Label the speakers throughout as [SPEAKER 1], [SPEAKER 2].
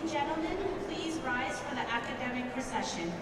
[SPEAKER 1] and gentlemen, please rise for the academic procession.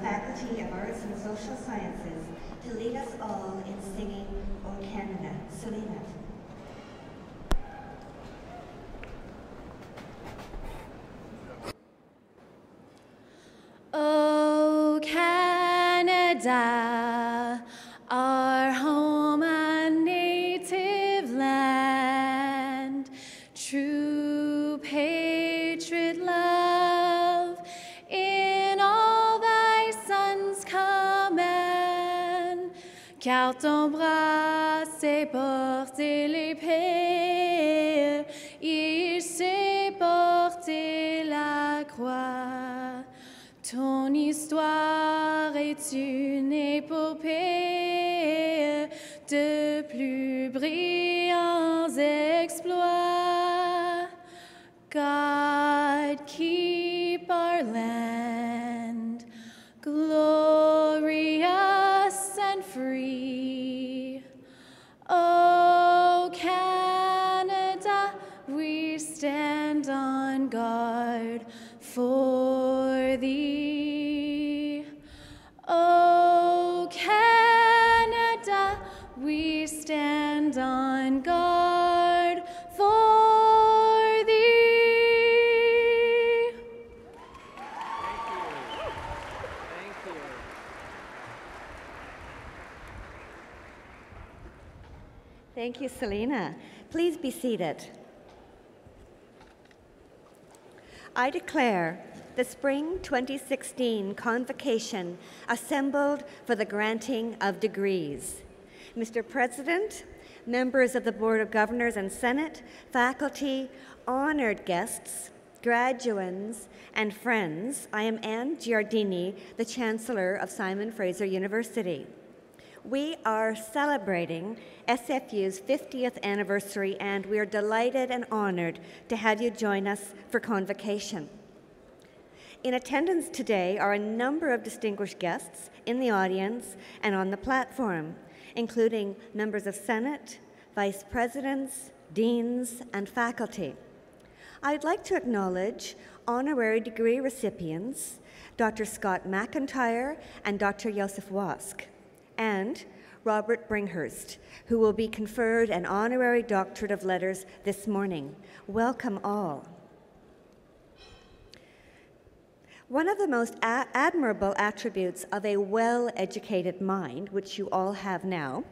[SPEAKER 2] Faculty of Arts and Social Sciences to lead us all in singing O Canada. Selena.
[SPEAKER 3] O Canada, our home and native land, true patriot love in all thy sons' command, car ton bras s'est porté l'épée, il s'est porté la croix. Ton histoire est une épopée de plus brillants exploits. God, keep our land glorious and free. O Canada, we stand on guard for thee. O Canada, we stand on guard for thee.
[SPEAKER 4] Thank you.
[SPEAKER 2] Thank you, Selena. Please be seated. I declare the Spring 2016 Convocation assembled for the granting of degrees. Mr. President, members of the Board of Governors and Senate, faculty, honored guests, graduands, and friends, I am Anne Giardini, the Chancellor of Simon Fraser University. We are celebrating SFU's 50th anniversary, and we are delighted and honored to have you join us for Convocation. In attendance today are a number of distinguished guests in the audience and on the platform, including members of Senate, vice presidents, deans, and faculty. I'd like to acknowledge honorary degree recipients, Dr. Scott McIntyre and Dr. Joseph Wask, and Robert Bringhurst, who will be conferred an honorary doctorate of letters this morning. Welcome all. One of the most admirable attributes of a well-educated mind, which you all have now,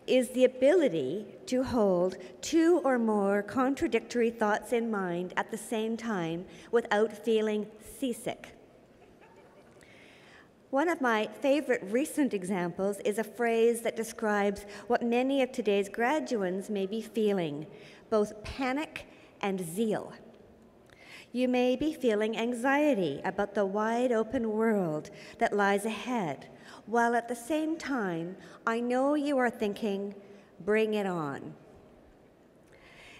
[SPEAKER 2] is the ability to hold two or more contradictory thoughts in mind at the same time without feeling seasick. One of my favorite recent examples is a phrase that describes what many of today's graduands may be feeling, both panic and zeal. You may be feeling anxiety about the wide open world that lies ahead, while at the same time, I know you are thinking, bring it on.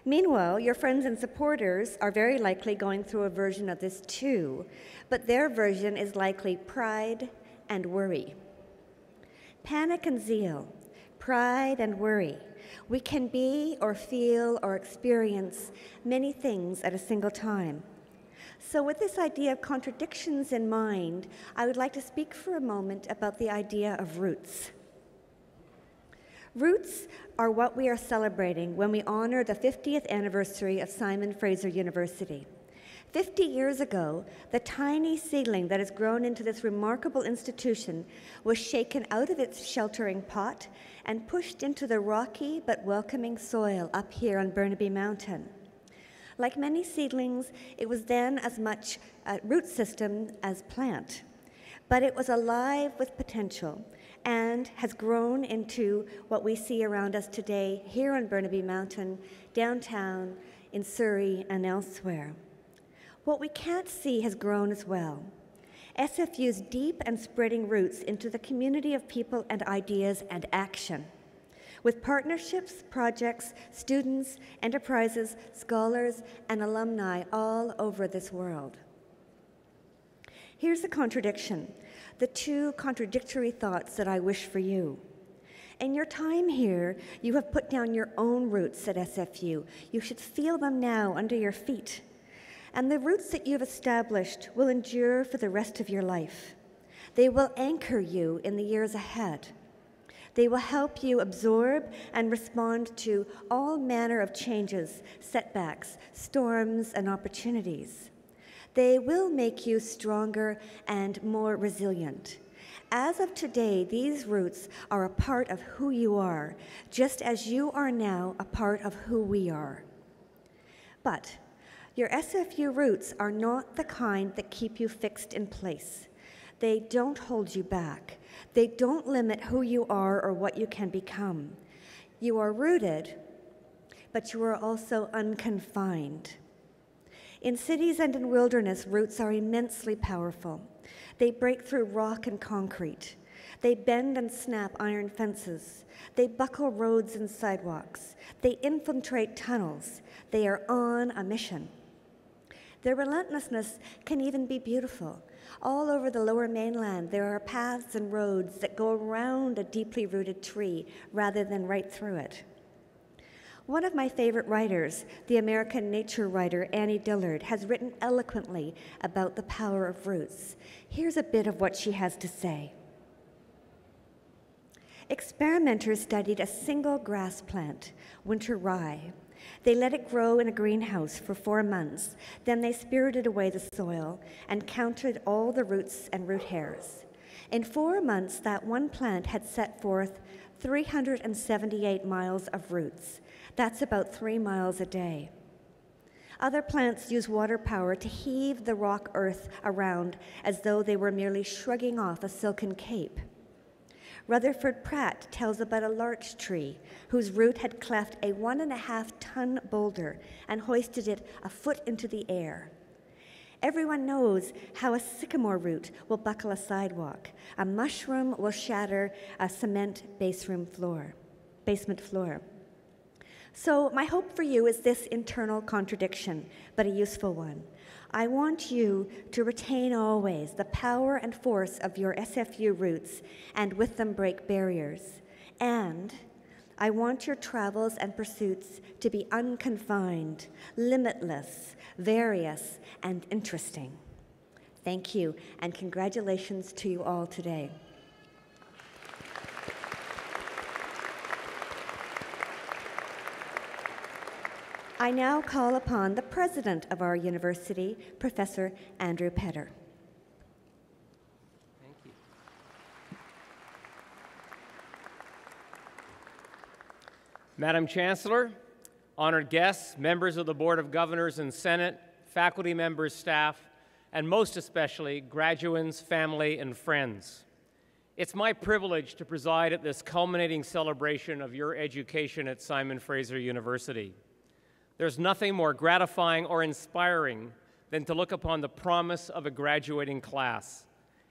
[SPEAKER 2] Meanwhile, your friends and supporters are very likely going through a version of this too, but their version is likely pride and worry. Panic and zeal, pride and worry. We can be or feel or experience many things at a single time. So with this idea of contradictions in mind, I would like to speak for a moment about the idea of roots. Roots are what we are celebrating when we honor the 50th anniversary of Simon Fraser University. 50 years ago, the tiny seedling that has grown into this remarkable institution was shaken out of its sheltering pot and pushed into the rocky but welcoming soil up here on Burnaby Mountain. Like many seedlings, it was then as much a root system as plant, but it was alive with potential and has grown into what we see around us today here on Burnaby Mountain, downtown, in Surrey, and elsewhere. What we can't see has grown as well. SFU's deep and spreading roots into the community of people and ideas and action, with partnerships, projects, students, enterprises, scholars, and alumni all over this world. Here's a contradiction, the two contradictory thoughts that I wish for you. In your time here, you have put down your own roots at SFU. You should feel them now under your feet. And the roots that you've established will endure for the rest of your life. They will anchor you in the years ahead. They will help you absorb and respond to all manner of changes, setbacks, storms, and opportunities. They will make you stronger and more resilient. As of today, these roots are a part of who you are, just as you are now a part of who we are. But your SFU roots are not the kind that keep you fixed in place. They don't hold you back. They don't limit who you are or what you can become. You are rooted, but you are also unconfined. In cities and in wilderness, roots are immensely powerful. They break through rock and concrete. They bend and snap iron fences. They buckle roads and sidewalks. They infiltrate tunnels. They are on a mission. Their relentlessness can even be beautiful. All over the Lower Mainland, there are paths and roads that go around a deeply rooted tree rather than right through it. One of my favorite writers, the American nature writer Annie Dillard, has written eloquently about the power of roots. Here's a bit of what she has to say. Experimenters studied a single grass plant, winter rye. They let it grow in a greenhouse for 4 months. Then they spirited away the soil and counted all the roots and root hairs. In 4 months, that one plant had set forth 378 miles of roots. That's about 3 miles a day. Other plants use water power to heave the rock earth around as though they were merely shrugging off a silken cape. Rutherford Pratt tells about a larch tree whose root had cleft a 1.5-ton boulder and hoisted it a foot into the air. Everyone knows how a sycamore root will buckle a sidewalk. A mushroom will shatter a cement basement floor. So my hope for you is this internal contradiction, but a useful one. I want you to retain always the power and force of your SFU roots and with them break barriers. And I want your travels and pursuits to be unconfined, limitless, various, and interesting. Thank you, and congratulations to you all today. I now call upon the president of our university, Professor Andrew Petter.
[SPEAKER 4] Thank you. Madam Chancellor, honored guests, members of the Board of Governors and Senate, faculty members, staff, and most especially graduates, family, and friends. It's my privilege to preside at this culminating celebration of your education at Simon Fraser University. There's nothing more gratifying or inspiring than to look upon the promise of a graduating class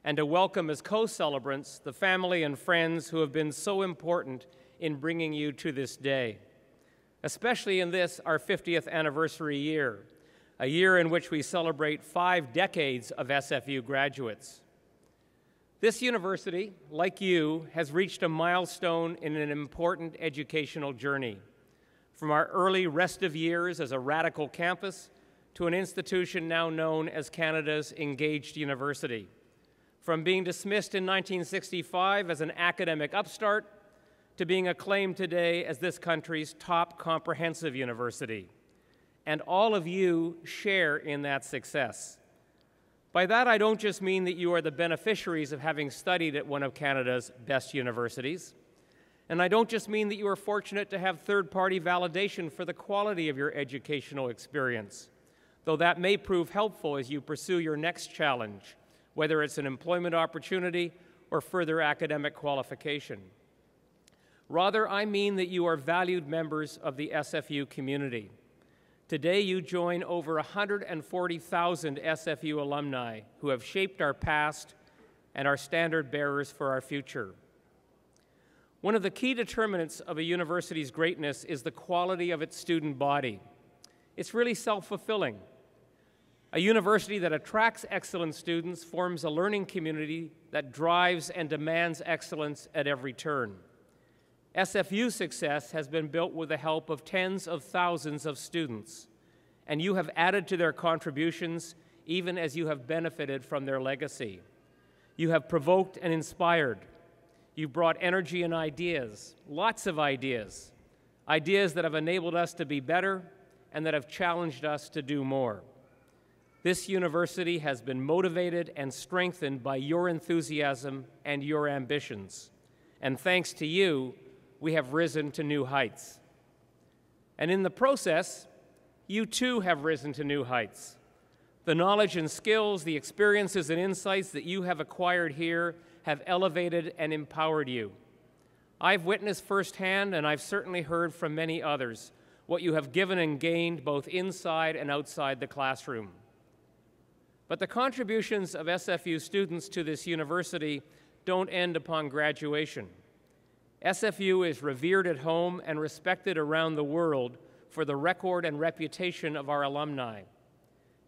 [SPEAKER 4] and to welcome as co-celebrants the family and friends who have been so important in bringing you to this day, especially in this, our 50th anniversary year, a year in which we celebrate 5 decades of SFU graduates. This university, like you, has reached a milestone in an important educational journey. From our early restive years as a radical campus to an institution now known as Canada's Engaged University. From being dismissed in 1965 as an academic upstart to being acclaimed today as this country's top comprehensive university. And all of you share in that success. By that, I don't just mean that you are the beneficiaries of having studied at one of Canada's best universities. And I don't just mean that you are fortunate to have third-party validation for the quality of your educational experience, though that may prove helpful as you pursue your next challenge, whether it's an employment opportunity or further academic qualification. Rather, I mean that you are valued members of the SFU community. Today, you join over 140,000 SFU alumni who have shaped our past and are standard bearers for our future. One of the key determinants of a university's greatness is the quality of its student body. It's really self-fulfilling. A university that attracts excellent students forms a learning community that drives and demands excellence at every turn. SFU's success has been built with the help of tens of thousands of students, and you have added to their contributions even as you have benefited from their legacy. You have provoked and inspired. You've brought energy and ideas, lots of ideas, ideas that have enabled us to be better and that have challenged us to do more. This university has been motivated and strengthened by your enthusiasm and your ambitions. And thanks to you, we have risen to new heights. And in the process, you too have risen to new heights. The knowledge and skills, the experiences and insights that you have acquired here have elevated and empowered you. I've witnessed firsthand, and I've certainly heard from many others, what you have given and gained both inside and outside the classroom. But the contributions of SFU students to this university don't end upon graduation. SFU is revered at home and respected around the world for the record and reputation of our alumni.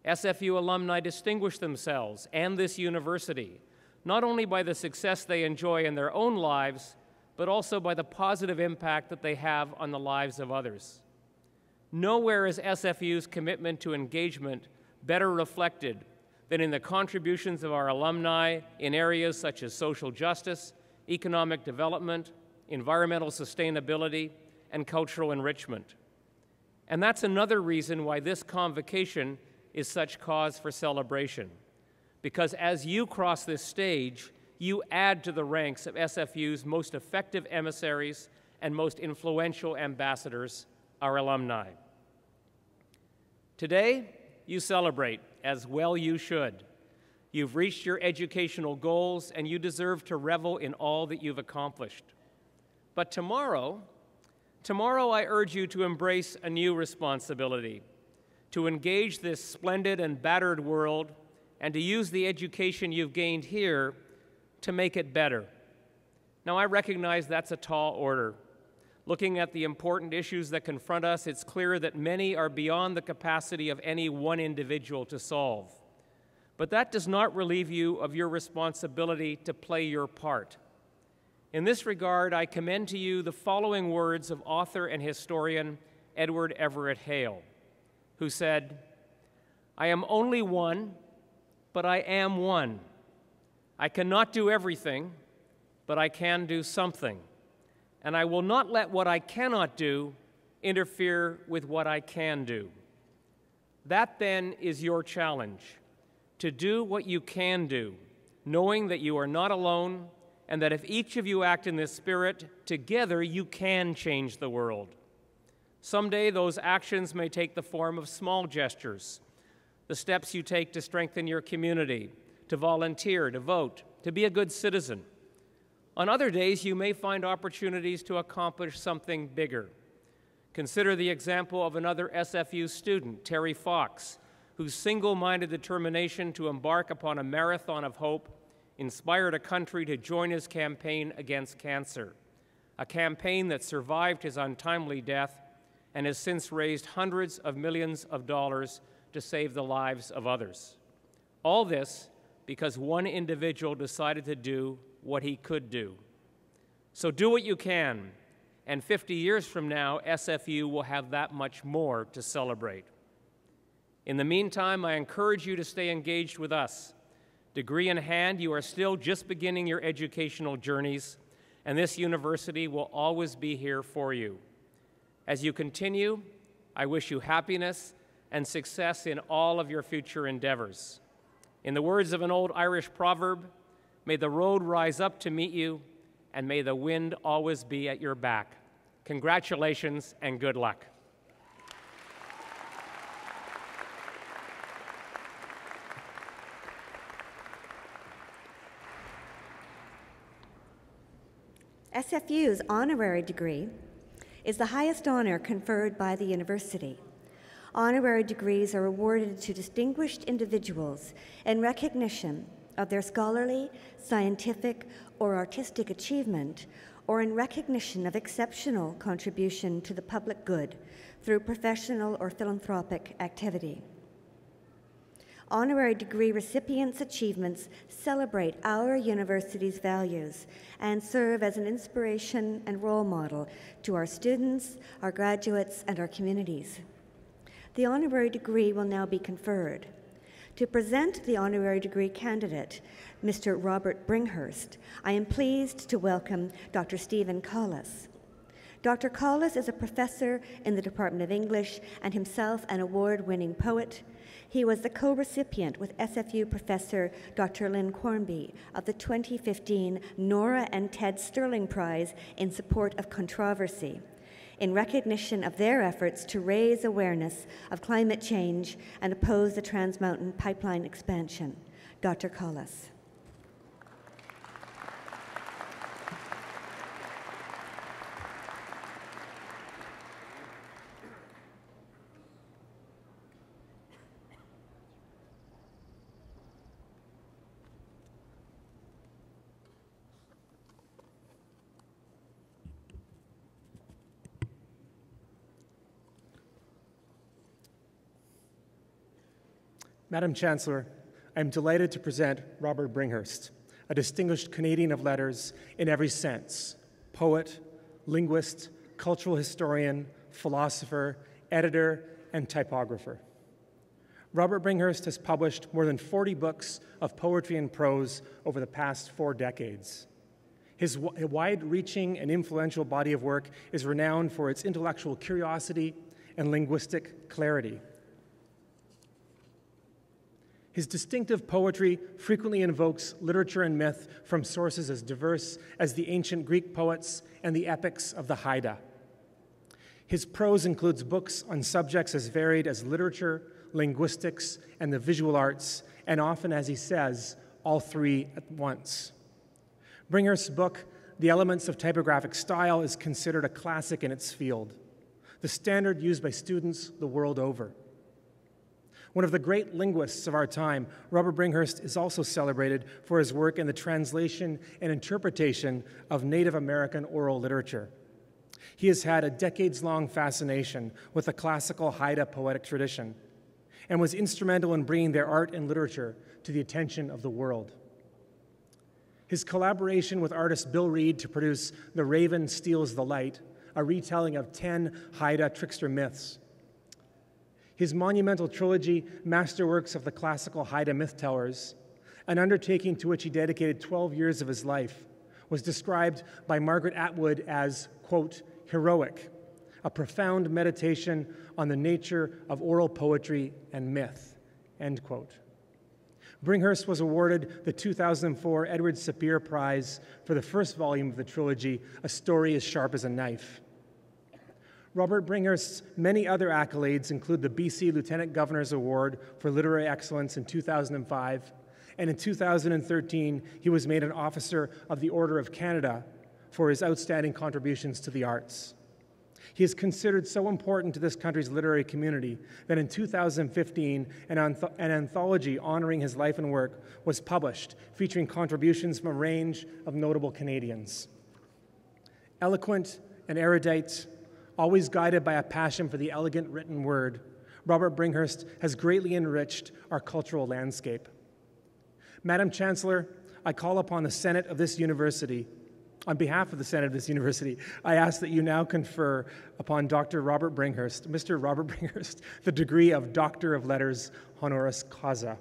[SPEAKER 4] SFU alumni distinguish themselves and this university, not only by the success they enjoy in their own lives, but also by the positive impact that they have on the lives of others. Nowhere is SFU's commitment to engagement better reflected than in the contributions of our alumni in areas such as social justice, economic development, environmental sustainability, and cultural enrichment. And that's another reason why this convocation is such cause for celebration. Because as you cross this stage, you add to the ranks of SFU's most effective emissaries and most influential ambassadors, our alumni. Today, you celebrate, as well you should. You've reached your educational goals, and you deserve to revel in all that you've accomplished. But tomorrow I urge you to embrace a new responsibility, to engage this splendid and battered world, and to use the education you've gained here to make it better. Now, I recognize that's a tall order. Looking at the important issues that confront us, it's clear that many are beyond the capacity of any one individual to solve. But that does not relieve you of your responsibility to play your part. In this regard, I commend to you the following words of author and historian Edward Everett Hale, who said, "I am only one, but I am one. I cannot do everything, but I can do something. And I will not let what I cannot do interfere with what I can do." That, then, is your challenge, to do what you can do, knowing that you are not alone, and that if each of you act in this spirit, together you can change the world. Someday those actions may take the form of small gestures, the steps you take to strengthen your community, to volunteer, to vote, to be a good citizen. On other days, you may find opportunities to accomplish something bigger. Consider the example of another SFU student, Terry Fox, whose single-minded determination to embark upon a marathon of hope inspired a country to join his campaign against cancer, a campaign that survived his untimely death and has since raised hundreds of millions of dollars to save the lives of others. All this because one individual decided to do what he could do. So do what you can, and 50 years from now, SFU will have that much more to celebrate. In the meantime, I encourage you to stay engaged with us. Degree in hand, you are still just beginning your educational journeys, and this university will always be here for you. As you continue, I wish you happiness and success in all of your future endeavors. In the words of an old Irish proverb, may the road rise up to meet you, and may the wind always be at your back. Congratulations and good luck.
[SPEAKER 2] SFU's honorary degree is the highest honor conferred by the university. Honorary degrees are awarded to distinguished individuals in recognition of their scholarly, scientific, or artistic achievement, or in recognition of exceptional contribution to the public good through professional or philanthropic activity. Honorary degree recipients' achievements celebrate our university's values and serve as an inspiration and role model to our students, our graduates, and our communities. The honorary degree will now be conferred. To present the honorary degree candidate, Mr. Robert Bringhurst, I am pleased to welcome Dr. Stephen Collis. Dr. Collis is a professor in the Department of English and himself an award-winning poet. He was the co-recipient with SFU professor Dr. Lynn Cornby of the 2015 Nora and Ted Sterling Prize in Support of Controversy, in recognition of their efforts to raise awareness of climate change and oppose the Trans Mountain Pipeline expansion. Dr. Collis.
[SPEAKER 5] Madam Chancellor, I am delighted to present Robert Bringhurst, a distinguished Canadian of letters in every sense: poet, linguist, cultural historian, philosopher, editor, and typographer. Robert Bringhurst has published more than 40 books of poetry and prose over the past 4 decades. His wide-reaching and influential body of work is renowned for its intellectual curiosity and linguistic clarity. His distinctive poetry frequently invokes literature and myth from sources as diverse as the ancient Greek poets and the epics of the Haida. His prose includes books on subjects as varied as literature, linguistics, and the visual arts, and often, as he says, all three at once. Bringhurst's book, The Elements of Typographic Style, is considered a classic in its field, the standard used by students the world over. One of the great linguists of our time, Robert Bringhurst is also celebrated for his work in the translation and interpretation of Native American oral literature. He has had a decades-long fascination with the classical Haida poetic tradition and was instrumental in bringing their art and literature to the attention of the world. His collaboration with artist Bill Reed to produce The Raven Steals the Light, a retelling of 10 Haida trickster myths. His monumental trilogy, Masterworks of the Classical Haida Myth-Tellers, an undertaking to which he dedicated 12 years of his life, was described by Margaret Atwood as, quote, heroic, a profound meditation on the nature of oral poetry and myth, end quote. Bringhurst was awarded the 2004 Edward Sapir Prize for the first volume of the trilogy, A Story as Sharp as a Knife. Robert Bringhurst's many other accolades include the BC Lieutenant Governor's Award for Literary Excellence in 2005, and in 2013, he was made an Officer of the Order of Canada for his outstanding contributions to the arts. He is considered so important to this country's literary community that in 2015, an anthology honoring his life and work was published, featuring contributions from a range of notable Canadians. Eloquent and erudite, always guided by a passion for the elegant written word, Robert Bringhurst has greatly enriched our cultural landscape. Madam Chancellor, I call upon the Senate of this university. On behalf of the Senate of this university, I ask that you now confer upon Dr. Robert Bringhurst, Mr. Robert Bringhurst, the degree of Doctor of Letters honoris causa.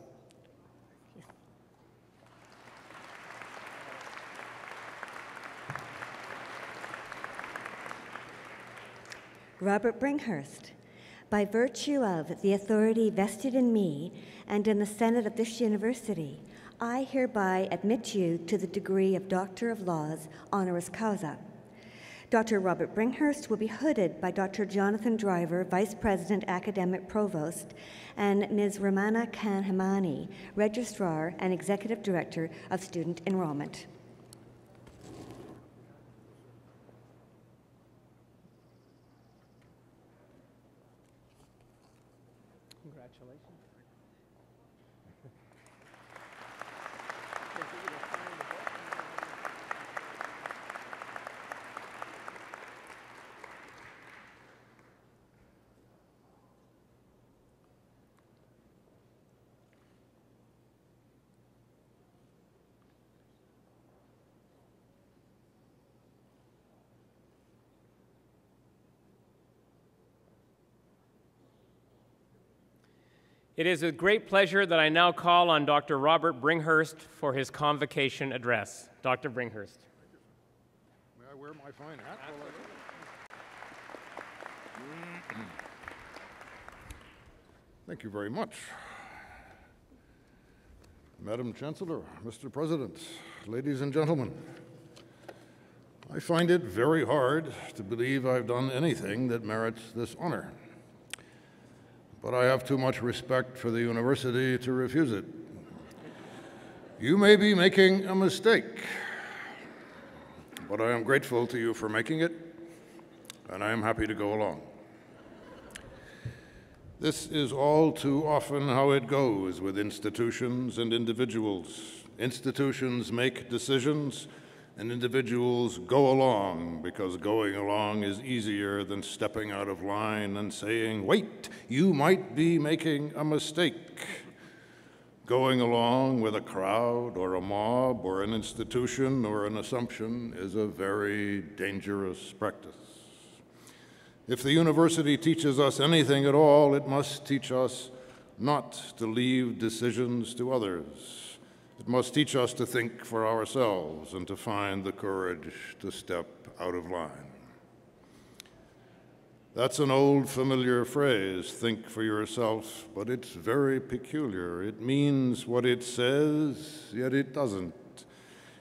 [SPEAKER 2] Robert Bringhurst, by virtue of the authority vested in me and in the Senate of this university, I hereby admit you to the degree of Doctor of Laws honoris causa. Dr. Robert Bringhurst will be hooded by Dr. Jonathan Driver, Vice President Academic Provost, and Ms. Ramana Kanhamani, Registrar and Executive Director of Student Enrollment.
[SPEAKER 5] Congratulations.
[SPEAKER 4] It is with great pleasure that I now call on Dr. Robert Bringhurst for his convocation address. Dr. Bringhurst.
[SPEAKER 6] May I wear my fine hat? Thank you very much. Madam Chancellor, Mr. President, ladies and gentlemen, I find it very hard to believe I've done anything that merits this honor. But I have too much respect for the university to refuse it. You may be making a mistake, but I am grateful to you for making it, and I am happy to go along. This is all too often how it goes with institutions and individuals. Institutions make decisions, and individuals go along because going along is easier than stepping out of line and saying, wait, you might be making a mistake. Going along with a crowd or a mob or an institution or an assumption is a very dangerous practice. If the university teaches us anything at all, it must teach us not to leave decisions to others. It must teach us to think for ourselves and to find the courage to step out of line. That's an old familiar phrase, think for yourself, but it's very peculiar. It means what it says, yet it doesn't.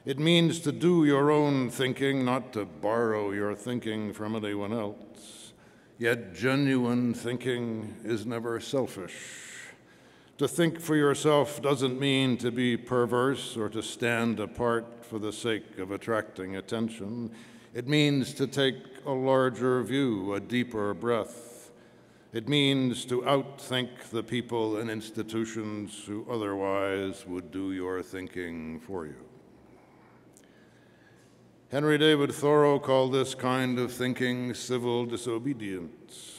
[SPEAKER 6] It means to do your own thinking, not to borrow your thinking from anyone else. Yet genuine thinking is never selfish. To think for yourself doesn't mean to be perverse or to stand apart for the sake of attracting attention. It means to take a larger view, a deeper breath. It means to outthink the people and institutions who otherwise would do your thinking for you. Henry David Thoreau called this kind of thinking civil disobedience.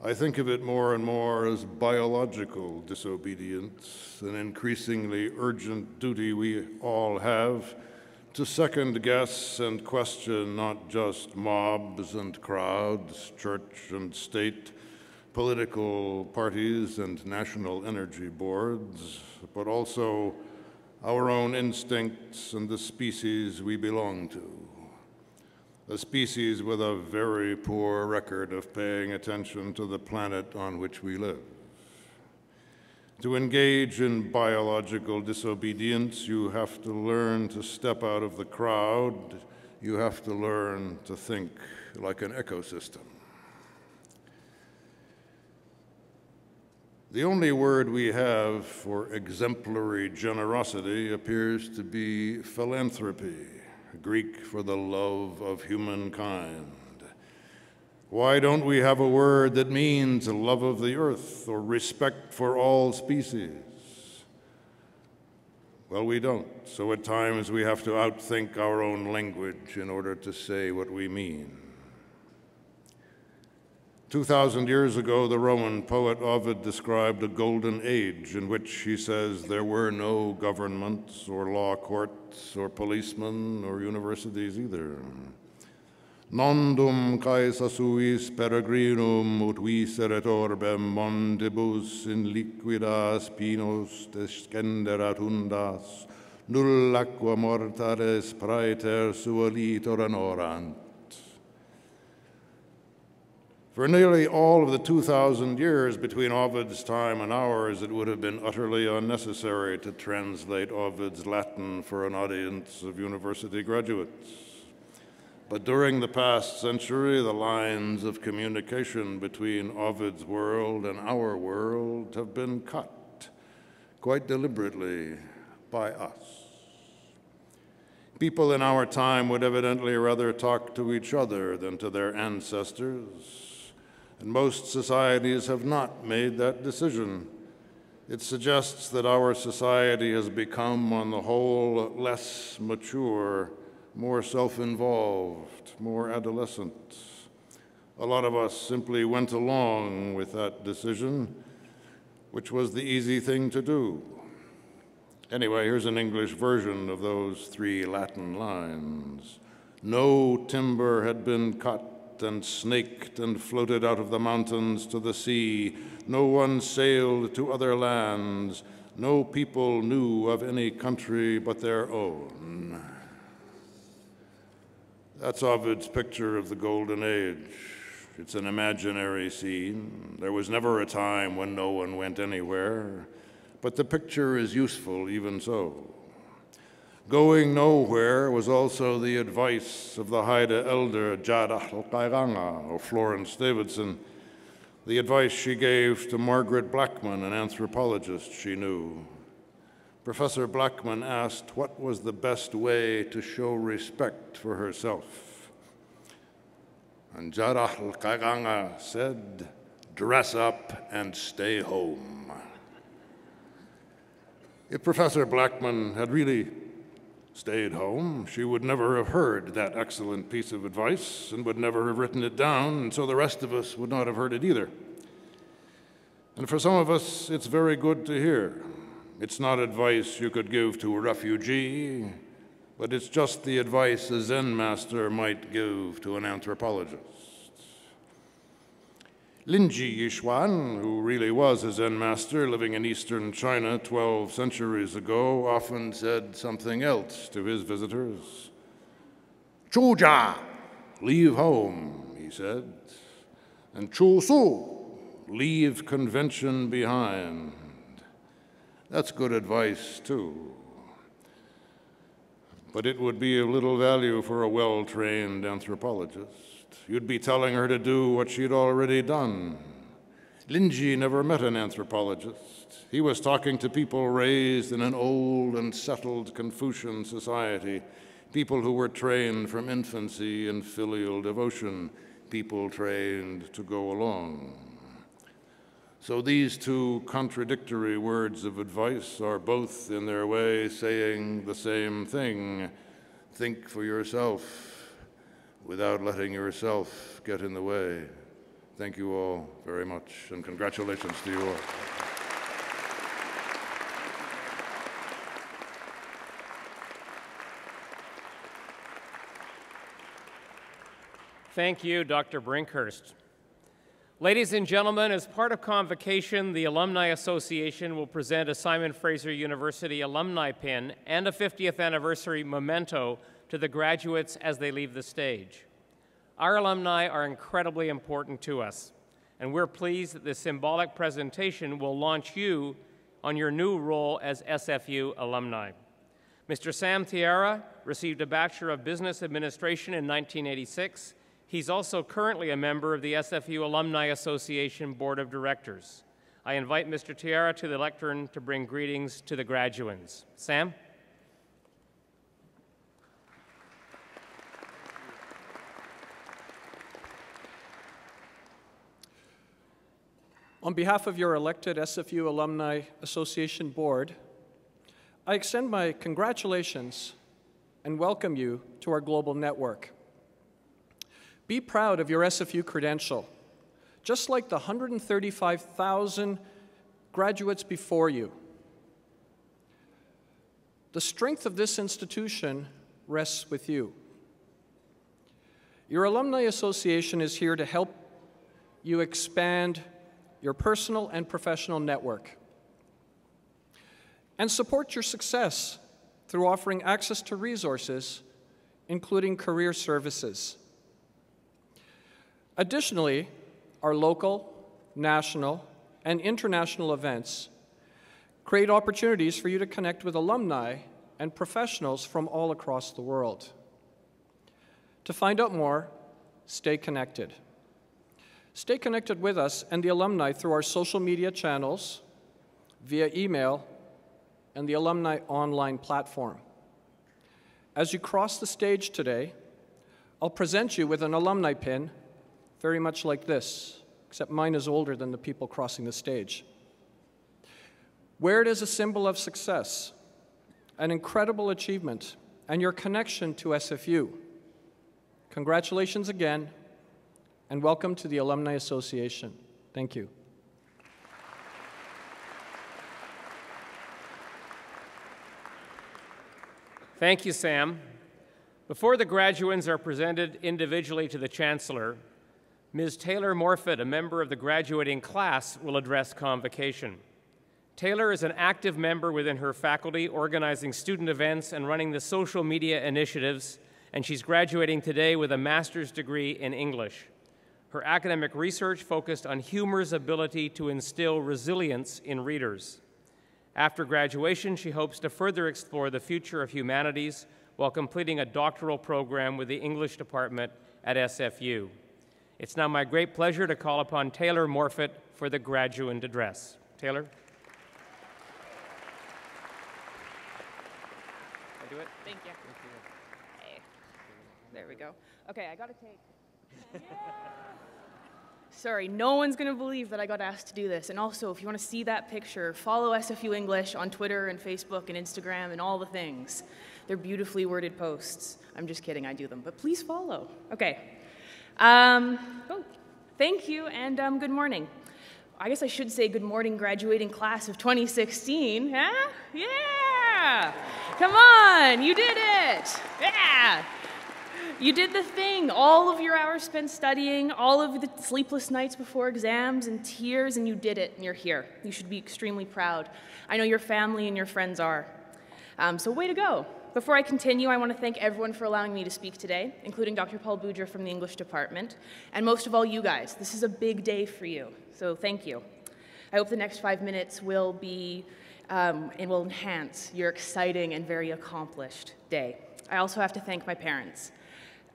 [SPEAKER 6] I think of it more and more as biological disobedience, an increasingly urgent duty we all have to second-guess and question not just mobs and crowds, church and state, political parties and national energy boards, but also our own instincts and the species we belong to. A species with a very poor record of paying attention to the planet on which we live. To engage in biological disobedience, you have to learn to step out of the crowd. You have to learn to think like an ecosystem. The only word we have for exemplary generosity appears to be philanthropy, Greek for the love of humankind. Why don't we have a word that means love of the earth or respect for all species? Well, we don't, so at times we have to outthink our own language in order to say what we mean. 2,000 years ago, the Roman poet Ovid described a golden age in which, he says, there were no governments or law courts or policemen or universities either. Nondum caesa suis peregrinum ut viseret orbem mondibus in liquida spinos descenderat undas, null aqua mortares praeter suolitor anorant. For nearly all of the 2,000 years between Ovid's time and ours, it would have been utterly unnecessary to translate Ovid's Latin for an audience of university graduates. But during the past century, the lines of communication between Ovid's world and our world have been cut, quite deliberately, by us. People in our time would evidently rather talk to each other than to their ancestors. And most societies have not made that decision. It suggests that our society has become, on the whole, less mature, more self-involved, more adolescent. A lot of us simply went along with that decision, which was the easy thing to do. Anyway, here's an English version of those 3 Latin lines. No timber had been cut jumped and snaked and floated out of the mountains to the sea. No one sailed to other lands. No people knew of any country but their own. That's Ovid's picture of the Golden Age. It's an imaginary scene. There was never a time when no one went anywhere, but the picture is useful even so. Going nowhere was also the advice of the Haida elder Jadach Kairanga, or Florence Davidson, the advice she gave to Margaret Blackman, an anthropologist she knew. Professor Blackman asked what was the best way to show respect for herself. And Jadach Kairanga said, "Dress up and stay home." If Professor Blackman had really stayed home, she would never have heard that excellent piece of advice and would never have written it down, and so the rest of us would not have heard it either. And for some of us, it's very good to hear. It's not advice you could give to a refugee, but it's just the advice a Zen master might give to an anthropologist. Linji Yixuan, who really was a Zen master living in eastern China 12 centuries ago, often said something else to his visitors. "Chuja, leave home," he said, and "Chu Su, leave convention behind." That's good advice, too. But it would be of little value for a well-trained anthropologist. You'd be telling her to do what she'd already done. Linji never met an anthropologist. He was talking to people raised in an old and settled Confucian society, people who were trained from infancy in filial devotion, people trained to go along. So these two contradictory words of advice are both, in their way, saying the same thing. Think for yourself, without letting yourself get in the way. Thank you all very much, and congratulations to you all.
[SPEAKER 4] Thank you, Dr. Brinkhurst. Ladies and gentlemen, as part of Convocation, the Alumni Association will present a Simon Fraser University alumni pin and a 50th anniversary memento to the graduates as they leave the stage. Our alumni are incredibly important to us, and we're pleased that this symbolic presentation will launch you on your new role as SFU alumni. Mr. Sam Tiara received a Bachelor of Business Administration in 1986. He's also currently a member of the SFU Alumni Association Board of Directors. I invite Mr. Tiara to the lectern to bring greetings to the graduands. Sam?
[SPEAKER 7] On behalf of your elected SFU Alumni Association Board, I extend my congratulations and welcome you to our global network. Be proud of your SFU credential, just like the 135,000 graduates before you. The strength of this institution rests with you. Your Alumni Association is here to help you expand your personal and professional network and support your success through offering access to resources, including career services. Additionally, our local, national, and international events create opportunities for you to connect with alumni and professionals from all across the world. To find out more, stay connected. Stay connected with us and the alumni through our social media channels, via email, and the alumni online platform. As you cross the stage today, I'll present you with an alumni pin very much like this, except mine is older than the people crossing the stage. Wear it as a symbol of success, an incredible achievement, and your connection to SFU. Congratulations again, and welcome to the Alumni Association. Thank you.
[SPEAKER 4] Thank you, Sam. Before the graduands are presented individually to the Chancellor, Ms. Taylor Morfitt, a member of the graduating class, will address Convocation. Taylor is an active member within her faculty, organizing student events and running the social media initiatives, and she's graduating today with a master's degree in English. Her academic research focused on humor's ability to instill resilience in readers. After graduation, she hopes to further explore the future of humanities while completing a doctoral program with the English department at SFU. It's now my great pleasure to call upon Taylor Morfitt for the graduand address. Taylor? I do it?
[SPEAKER 8] Thank you. Hey. There we go. Okay, I gotta take. Sorry, no one's gonna believe that I got asked to do this. And also, if you wanna see that picture, follow SFU English on Twitter and Facebook and Instagram and all the things. They're beautifully worded posts. I'm just kidding, I do them, but please follow. Okay. Thank you and good morning. I guess I should say good morning, graduating class of 2016. Huh? Yeah! Come on, you did it! Yeah! You did the thing. All of your hours spent studying, all of the sleepless nights before exams and tears, and you did it, and you're here. You should be extremely proud. I know your family and your friends are. So way to go. Before I continue, I want to thank everyone for allowing me to speak today, including Dr. Paul Boudre from the English department, and most of all you guys. This is a big day for you, so thank you. I hope the next 5 minutes will be and will enhance your exciting and very accomplished day. I also have to thank my parents.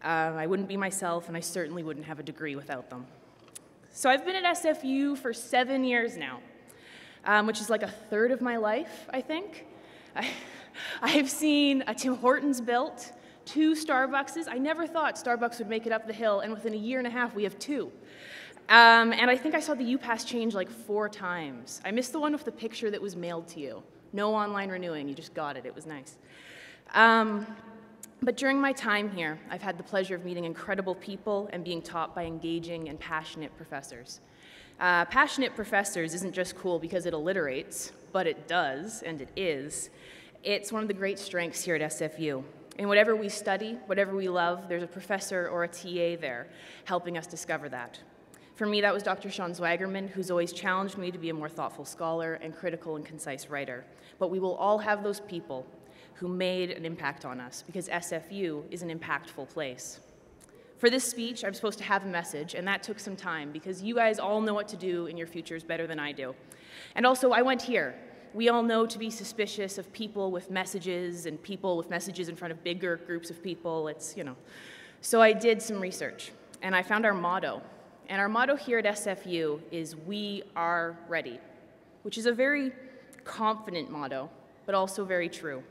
[SPEAKER 8] I wouldn't be myself, and I certainly wouldn't have a degree without them. So I've been at SFU for 7 years now, which is like a third of my life, I think. I've seen a Tim Hortons built, 2 Starbuckses. I never thought Starbucks would make it up the hill, and within a year and a half, we have 2. And I think I saw the UPass change like 4 times. I missed the one with the picture that was mailed to you. No online renewing, you just got it. It was nice. But during my time here, I've had the pleasure of meeting incredible people and being taught by engaging and passionate professors. Passionate professors isn't just cool because it alliterates, but it does, and it is. It's one of the great strengths here at SFU. In whatever we study, whatever we love, there's a professor or a TA there helping us discover that. For me, that was Dr. Sean Zwagerman, who's always challenged me to be a more thoughtful scholar and critical and concise writer. But we will all have those people who made an impact on us, because SFU is an impactful place. For this speech, I'm supposed to have a message, and that took some time, because you guys all know what to do in your futures better than I do. And also, I went here. We all know to be suspicious of people with messages and people with messages in front of bigger groups of people. It's, you know. So I did some research, and I found our motto. And our motto here at SFU is, "We are ready," which is a very confident motto, but also very true.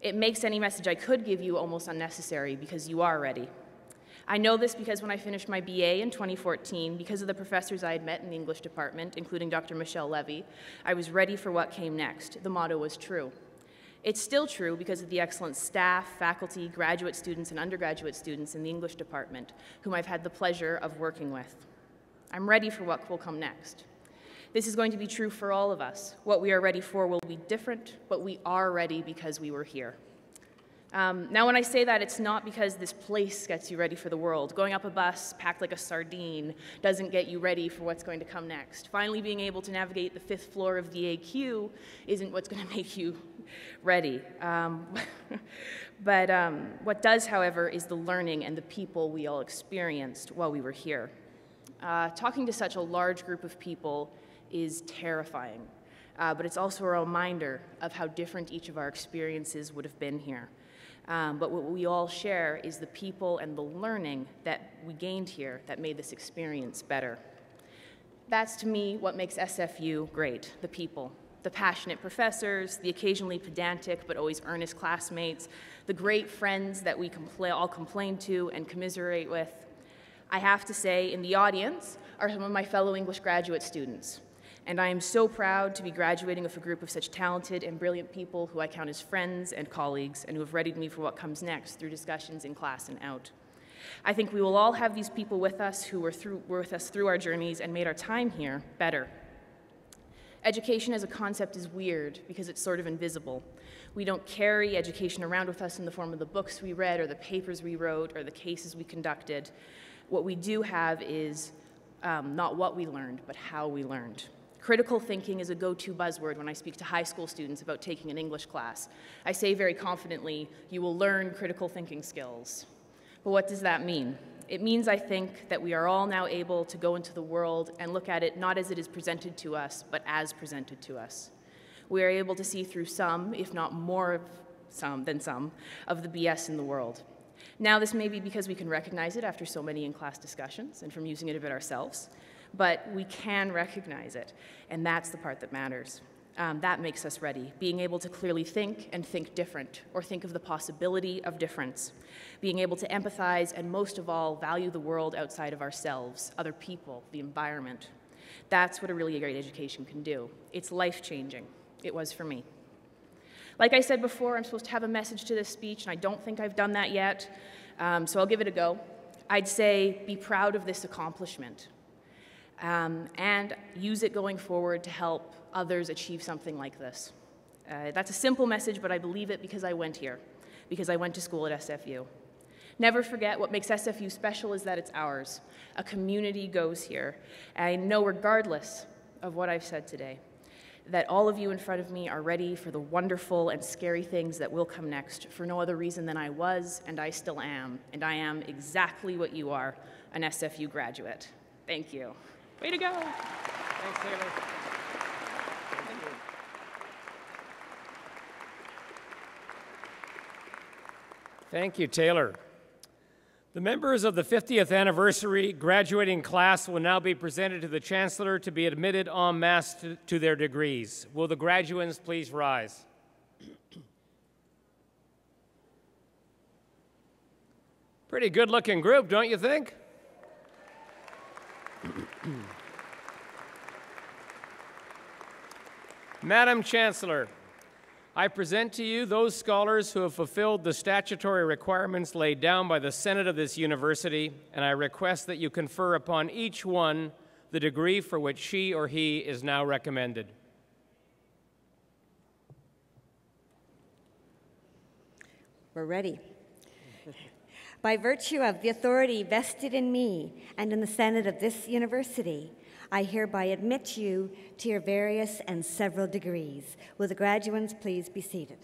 [SPEAKER 8] It makes any message I could give you almost unnecessary, because you are ready. I know this because when I finished my BA in 2014, because of the professors I had met in the English department, including Dr. Michelle Levy, I was ready for what came next. The motto was true. It's still true because of the excellent staff, faculty, graduate students, and undergraduate students in the English department, whom I've had the pleasure of working with. I'm ready for what will come next. This is going to be true for all of us. What we are ready for will be different, but we are ready because we were here. Now, when I say that, it's not because this place gets you ready for the world. Going up a bus packed like a sardine doesn't get you ready for what's going to come next. Finally being able to navigate the 5th floor of the AQ isn't what's going to make you ready. What does, however, is the learning and the people we all experienced while we were here. Talking to such a large group of people is terrifying, but it's also a reminder of how different each of our experiences would have been here. But what we all share is the people and the learning that we gained here that made this experience better. That's, to me, what makes SFU great, the people. The passionate professors, the occasionally pedantic but always earnest classmates, the great friends that we all complain to and commiserate with. I have to say, in the audience are some of my fellow English graduate students. And I am so proud to be graduating with a group of such talented and brilliant people who I count as friends and colleagues, and who have readied me for what comes next through discussions in class and out. I think we will all have these people with us who were with us through our journeys and made our time here better. Education as a concept is weird because it's sort of invisible. We don't carry education around with us in the form of the books we read or the papers we wrote or the cases we conducted. What we do have is not what we learned, but how we learned. Critical thinking is a go-to buzzword when I speak to high school students about taking an English class. I say very confidently, you will learn critical thinking skills. But what does that mean? It means, I think, that we are all now able to go into the world and look at it not as it is presented to us, but as presented to us. We are able to see through some, if not more than some, of the BS in the world. Now, this may be because we can recognize it after so many in-class discussions and from using it a bit ourselves, but we can recognize it, and that's the part that matters. That makes us ready, being able to clearly think and think different, or think of the possibility of difference, being able to empathize and most of all value the world outside of ourselves, other people, the environment. That's what a really great education can do. It's life-changing. It was for me. Like I said before, I'm supposed to have a message to this speech, and I don't think I've done that yet, so I'll give it a go. I'd say be proud of this accomplishment, and use it going forward to help others achieve something like this. That's a simple message, but I believe it because I went here, because I went to school at SFU. Never forget, what makes SFU special is that it's ours. A community goes here. And I know, regardless of what I've said today, that all of you in front of me are ready for the wonderful and scary things that will come next for no other reason than I was and I still am. And I am exactly what you are, an SFU graduate. Thank you. Way to go.
[SPEAKER 4] Thanks, Taylor. Thank you, Taylor. The members of the 50th anniversary graduating class will now be presented to the Chancellor to be admitted en masse to their degrees. Will the graduands please rise? Pretty good-looking group, don't you think? Madam Chancellor, I present to you those scholars who have fulfilled the statutory requirements laid down by the Senate of this university, and I request that you confer upon each one the degree for which she or he is now recommended.
[SPEAKER 2] We're ready. By virtue of the authority vested in me and in the Senate of this university, I hereby admit you to your various and several degrees. Will the graduands please be seated?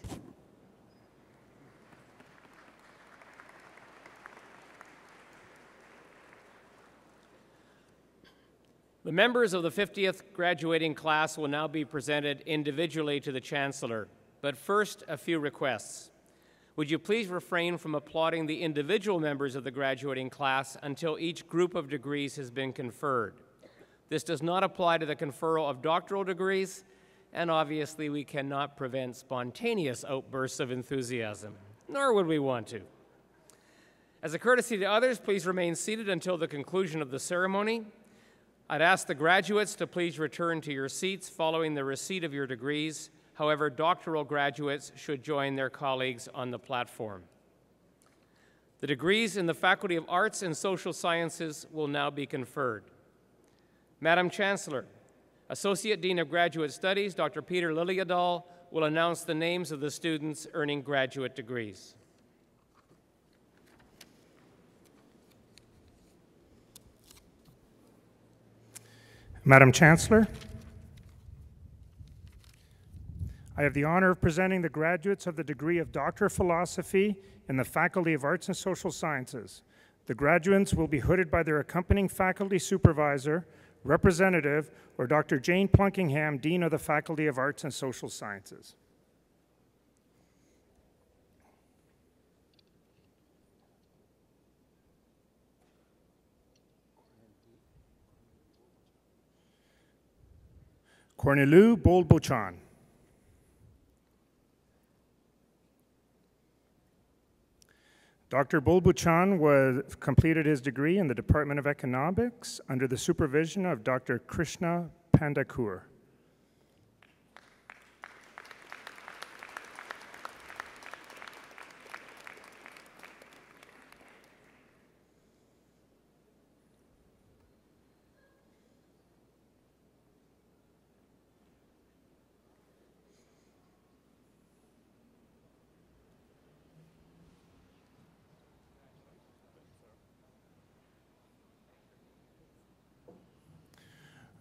[SPEAKER 4] The members of the 50th graduating class will now be presented individually to the Chancellor. But first, a few requests. Would you please refrain from applauding the individual members of the graduating class until each group of degrees has been conferred? This does not apply to the conferral of doctoral degrees, and obviously we cannot prevent spontaneous outbursts of enthusiasm, nor would we want to. As a courtesy to others, please remain seated until the conclusion of the ceremony. I'd ask the graduates to please return to your seats following the receipt of your degrees. However, doctoral graduates should join their colleagues on the platform. The degrees in the Faculty of Arts and Social Sciences will now be conferred. Madam Chancellor, Associate Dean of Graduate Studies, Dr. Peter Liljedahl, will announce the names of the students earning graduate degrees.
[SPEAKER 5] Madam Chancellor, I have the honor of presenting the graduates of the degree of Doctor of Philosophy in the Faculty of Arts and Social Sciences. The graduates will be hooded by their accompanying faculty supervisor, representative, or Dr. Jane Plunkingham, Dean of the Faculty of Arts and Social Sciences. Corneliu Bolbochan. Dr. Bolbochan completed his degree in the Department of Economics under the supervision of Dr. Krishna Pandakur.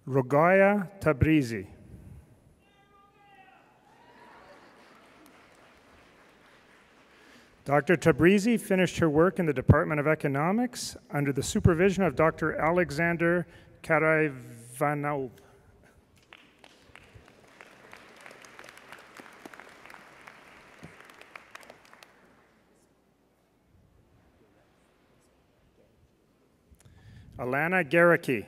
[SPEAKER 9] Rogaya Tabrizi. Dr. Tabrizi finished her work in the Department of Economics under the supervision of Dr. Alexander Karaivanov. Alana Garicki.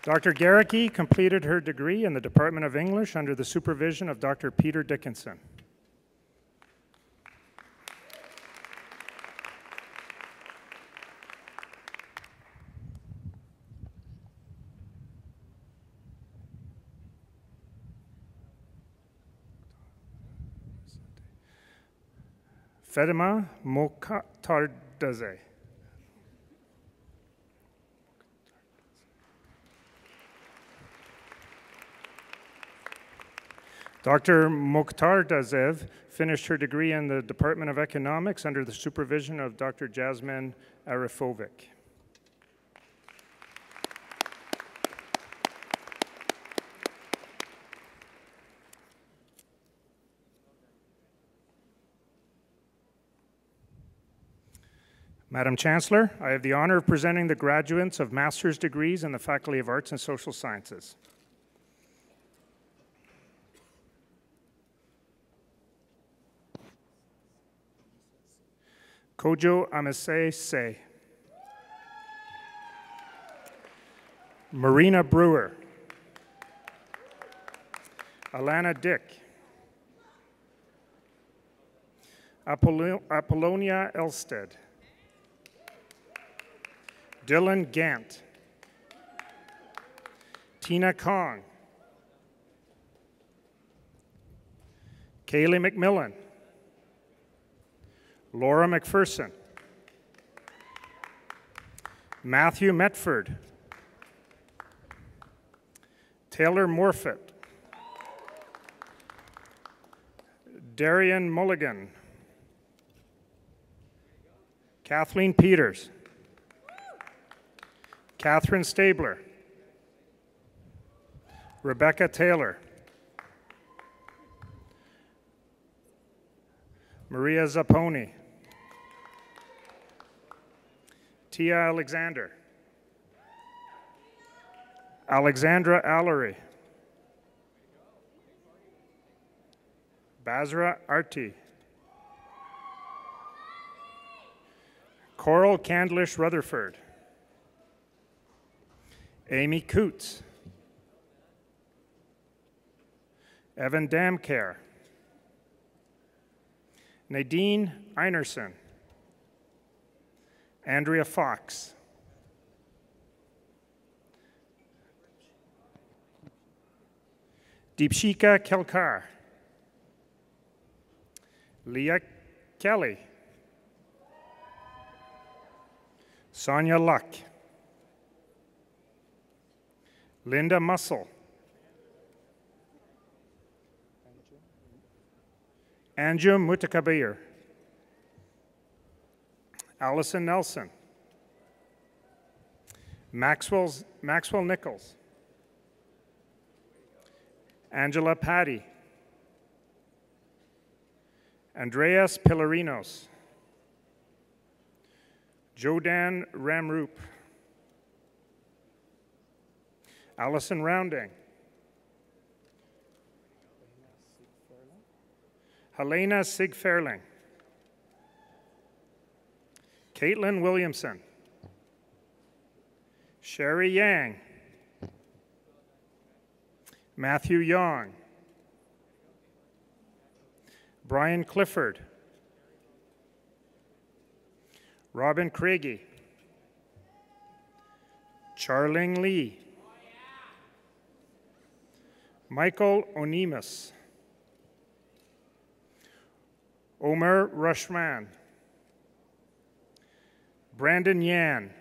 [SPEAKER 9] Dr. Garicki completed her degree in the Department of English under the supervision of Dr. Peter Dickinson. Fatima Mokhtardaze. Dr. Mokhtardazev finished her degree in the Department of Economics under the supervision of Dr. Jasmine Arifovic. Madam Chancellor, I have the honor of presenting the graduates of master's degrees in the Faculty of Arts and Social Sciences. Kojo Amise Se. Marina Brewer. Alana Dick. Apollonia Elsted. Dylan Gant. Tina Kong. Kaylee McMillan. Laura McPherson. Matthew Metford. Taylor Morfitt. Darian Mulligan. Kathleen Peters. Catherine Stabler. Rebecca Taylor. Maria Zapponi. Tia Alexander. Alexandra Allery. Basra Arti. Coral Candlish Rutherford. Amy Coots. Evan Damcare. Nadine Einerson. Andrea Fox. Deepshika Kelkar. Leah Kelly. Sonia Luck. Linda Mussel. Anju Mutakabir. Allison Nelson. Maxwell Nichols. Angela Patty. Andreas Pillarinos. Jodan Ramroop. Allison Rounding. Helena Sigfairling. Caitlin Williamson. Sherry Yang. Matthew Young. Brian Clifford. Robin Craigie. Charling Lee. Michael Onimus. Omer Rushman. Brandon Yan.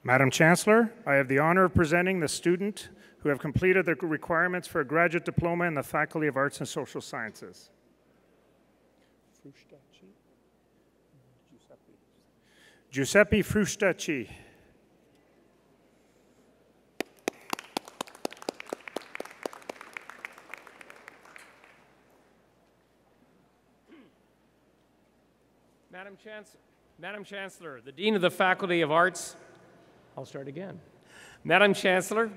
[SPEAKER 9] Madam Chancellor, I have the honor of presenting the student who have completed the requirements for a graduate diploma in the Faculty of Arts and Social Sciences. Giuseppe Frustacci.
[SPEAKER 4] Madam Chancellor, the Dean of the Faculty of Arts, I'll start again. Madam Chancellor,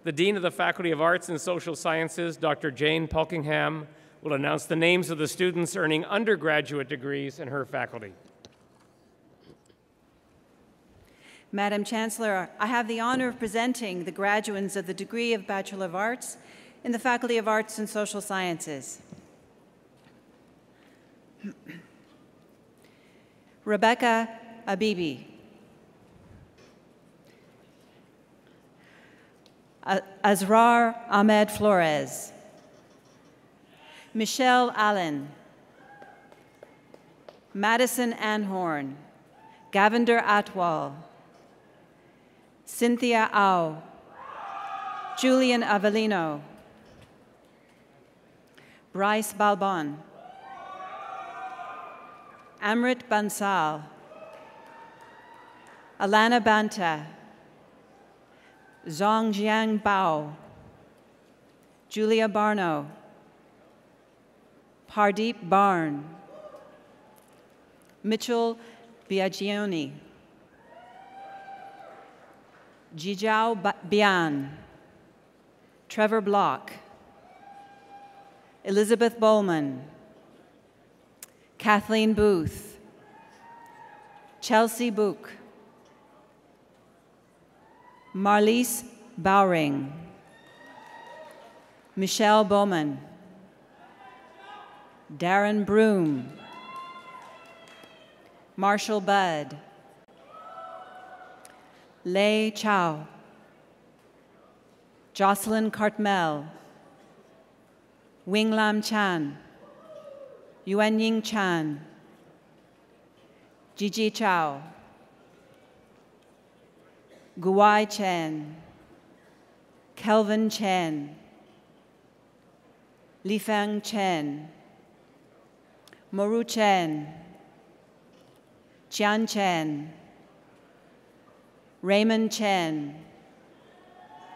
[SPEAKER 4] the Dean of the Faculty of Arts and Social Sciences, Dr. Jane Polkingham, will announce the names of the students earning undergraduate degrees in her faculty.
[SPEAKER 10] Madam Chancellor, I have the honor of presenting the graduates of the degree of Bachelor of Arts in the Faculty of Arts and Social Sciences. Rebecca Abibi. Azrar Ahmed Flores. Michelle Allen. Madison Anhorn. Gavinder Atwal. Cynthia Au. Julian Avellino. Bryce Balbon. Amrit Bansal. Alana Banta. Zhongjiang Bao. Julia Barno. Pardeep Barn. Mitchell Biagioni. Jijiao Bian. Trevor Block. Elizabeth Bowman. Kathleen Booth. Chelsea Book. Marlise Bowring. Michelle Bowman. Darren Broom. Marshall Budd. Lei Chow. Jocelyn Cartmel. Wing Lam Chan. Yuan Ying Chan. Gigi Chow. Guai Chen. Kelvin Chen. Lifang Chen. Moru Chen. Jian Chen. Raymond Chen.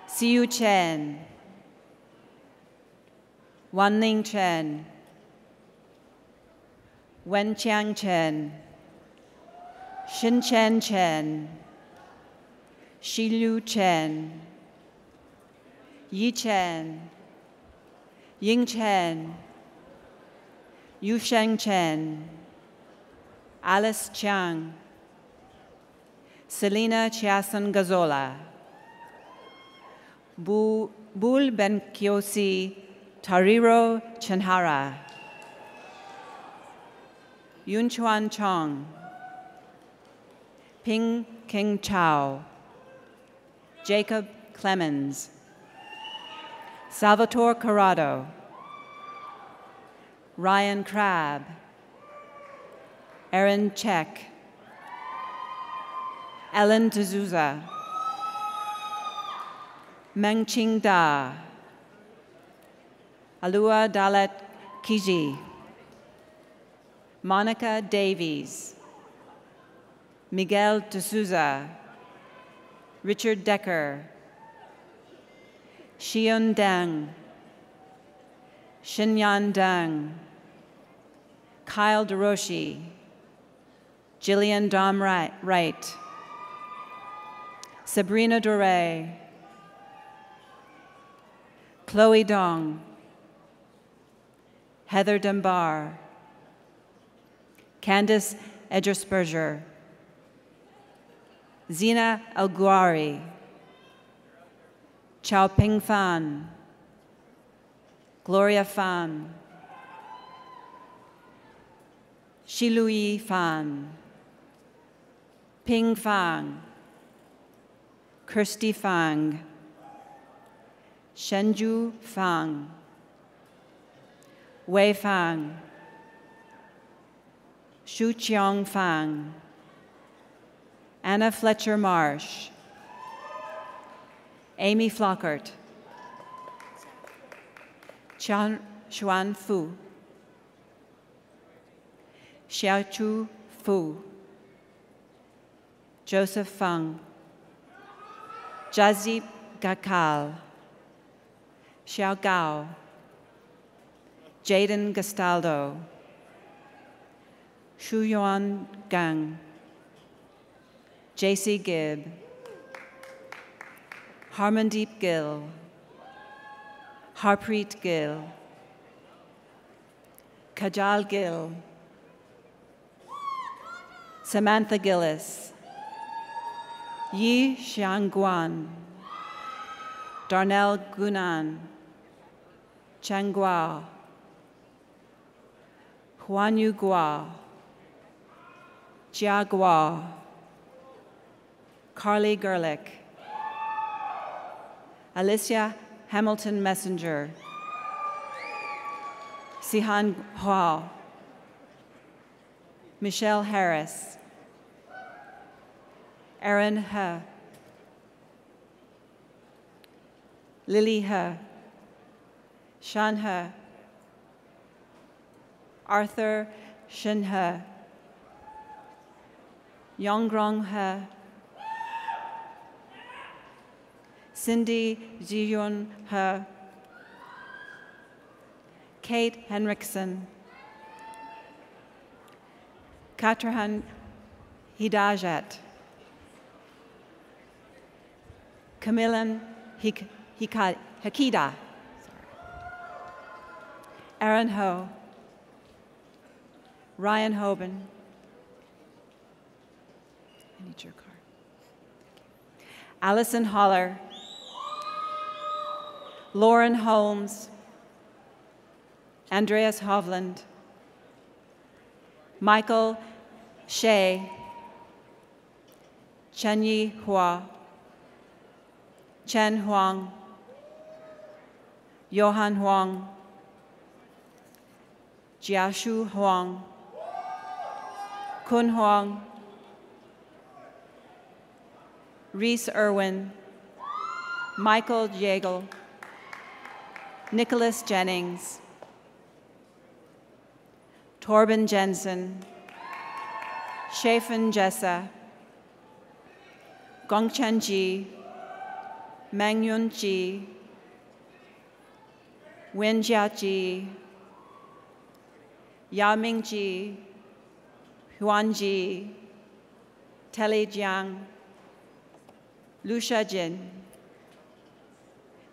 [SPEAKER 10] Siu Chen. Wanning Chen. Wenqiang Chen. Xinchen Chen. Xilu Chen. Yi Chen. Ying Chen. Yusheng Chen. Alice Chiang. Selena Chiasan Gazola. Bul Benkiosi Tariro Chenhara. Yunchuan Chong. Ping King Chao. Jacob Clemens. Salvatore Corrado. Ryan Crabb. Erin Check. Ellen D'Souza. Mengqing Da. Alua Dalet Kiji. Monica Davies. Miguel D'Souza. Richard Decker. Xion Deng. Xinyan Deng. Kyle DeRoshi. Jillian Dom Wright. Sabrina Dore. Chloe Dong. Heather Dunbar. Candice Edgersperger. Zina Alguari. Chao Ping Fan. Gloria Fan. Shilui Fan. Ping Fang. Kirsty Fang. Shenju Fang. Wei Fang. Shu Chiong Fang. Anna Fletcher Marsh. Amy Flockert, Xuan Fu, Xiaochu Fu, Joseph Feng, Jazip Gakal, Xiao Gao, Jaden Gastaldo, Shuyuan Gang, JC Gibb, Harmandeep Gill, Harpreet Gill, Kajal Gill, Samantha Gillis, Yi Xiangguan, Darnell Gunan, Changhua, Huanyu Gua, Jia Gua, Carly Gerlich, Alicia Hamilton Messenger, Sihan Hua, Michelle Harris, Aaron He, Lily He, Shan He, Arthur Shin He, Yonggrong He, Cindy Ziyun He, Kate Henriksen, Katrahan Hidajat, Camilan Hakida, Aaron Ho, Ryan Hoban. I need your card. Allison Holler, Lauren Holmes, Andreas Hovland, Michael Shea, Chenyi Hua, Chen Huang, Johan Huang, Jiashu Huang, Kun Huang, Reese Irwin, Michael Jägel, Nicholas Jennings, Torben Jensen, Shafin Jessa, Gongchen Ji, Mangyun Ji, Wenjia Ji, Yaming Ji, Huan Ji, Telly Jiang, Lucia Jin,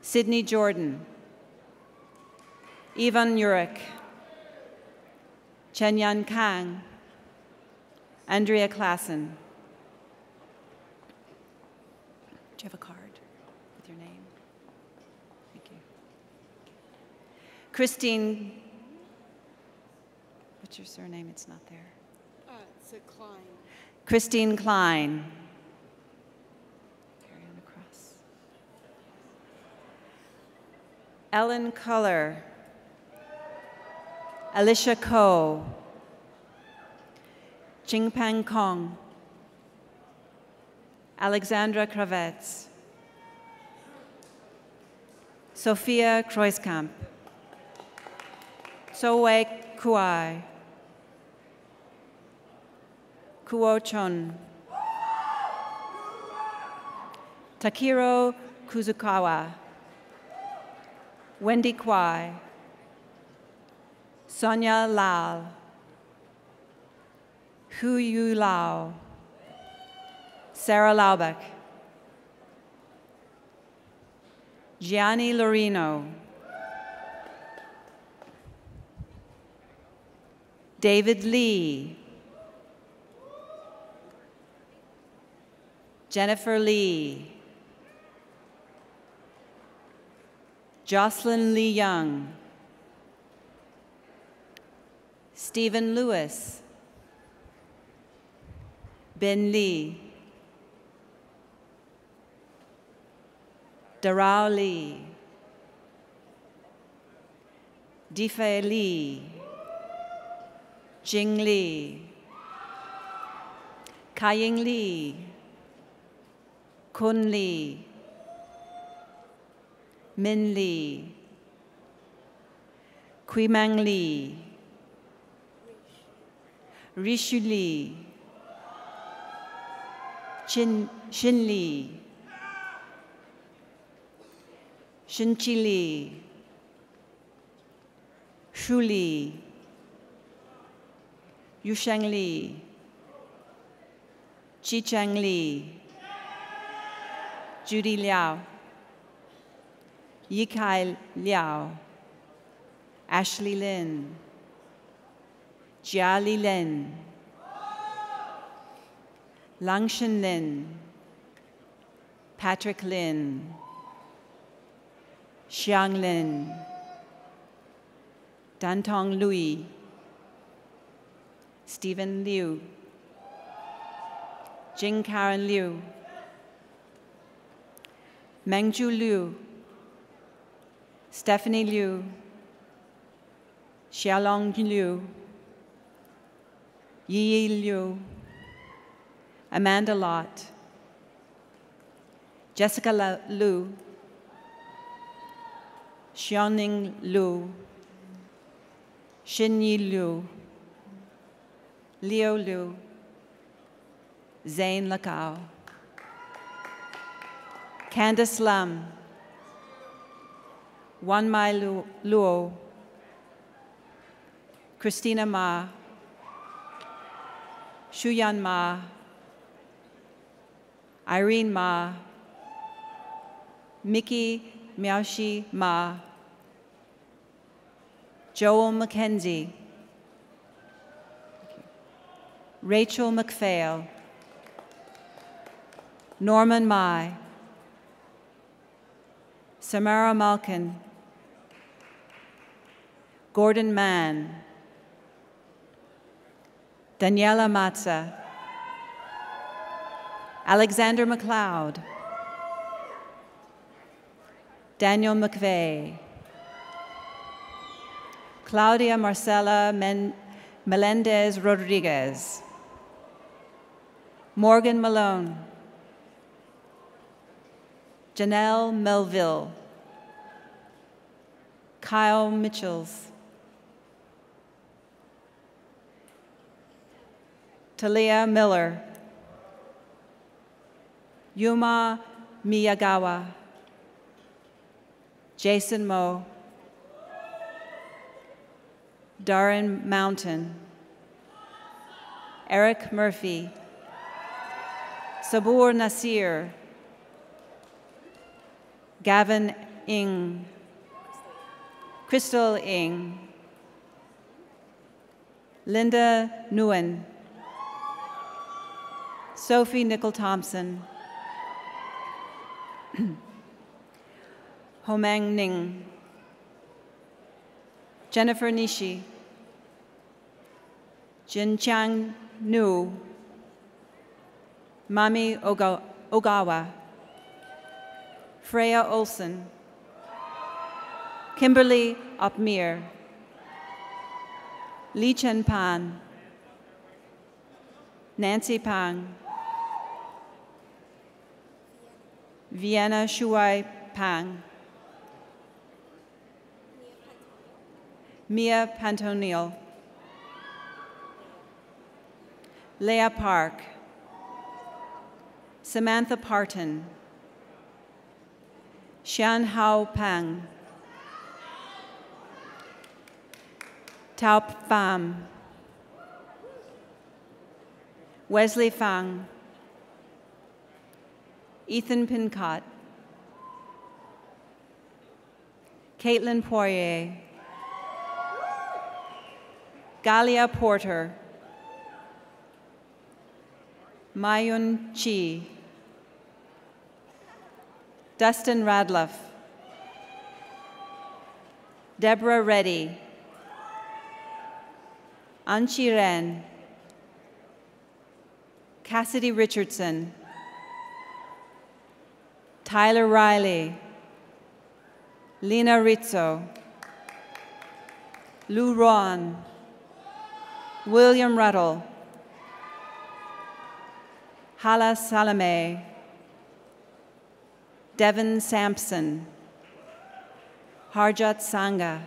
[SPEAKER 10] Sydney Jordan, Ivan Urich, Chen Yan Kang, Andrea Klassen. Do you have a card with your name? Thank you. Christine, what's your surname? It's not there.
[SPEAKER 11] It's a Klein.
[SPEAKER 10] Christine Klein. Carry on across. Ellen Culler. Alicia Ko, Jingpeng Kong, Alexandra Kravets, Sophia Kreuzkamp, Soe Kuai, Kuo Chun, Takiro Kuzukawa, Wendy Kwai, Sonia Lal, Hu Yu Lao, Sarah Laubach, Gianni Lorino, David Lee, Jennifer Lee, Jocelyn Lee Young, Stephen Lewis, Ben Lee, Darao Lee, Difei Li, Jing Li, Kaiying Li, Kun Li, Min Lee, Kui Mang Lee, Rishu Lee, Shin Lee, Shin Chi Lee, Shu Lee, Yusheng Lee, Chi Chang Lee, Judy Liao, Yikai Liao, Ashley Lin, Jia Li Lin, Langshan Lin, Patrick Lin, Xiang Lin, Dantong Lui, Stephen Liu, Jing Karen Liu, Mengju Liu, Stephanie Liu, Xiaolong Liu, Yi Liu, Amanda Lott, Jessica Liu, Xiaoning Liu, Xinyi Liu, Leo Liu, Zane Lacau, Candace Lam, Wan Mai Luo, Christina Ma, Shuyan Ma, Irene Ma, Mickey Miaoshi Ma, Joel McKenzie, Rachel McPhail, Norman Mai, Samara Malkin, Gordon Mann, Daniela Matza, Alexander McLeod, Daniel McVeigh, Claudia Marcela Melendez Rodriguez, Morgan Malone, Janelle Melville, Kyle Mitchells, Talia Miller, Yuma Miyagawa, Jason Moe, Darren Mountain, Eric Murphy, Sabur Nasir, Gavin Ng, Crystal Ng, Linda Nguyen, Sophie Nickel-Thompson, Homang Ning, Jennifer Nishi, Jin Chang Nu, Mami Ogawa, Freya Olson, Kimberly Opmeer, Li Chen Pan, Nancy Pang, Vienna Shuai Pang, Mia Pantonil, Leah Park, Samantha Parton, Xian Hao Pang, Tao Pham, Wesley Fang, Ethan Pincott, Caitlin Poirier, Galia Porter, Mayun Chi, Dustin Radloff, Deborah Reddy, Anchi Ren, Cassidy Richardson, Tyler Riley, Lena Rizzo, Lou Ron, William Ruddle, Hala Salame, Devin Sampson, Harjat Sangha,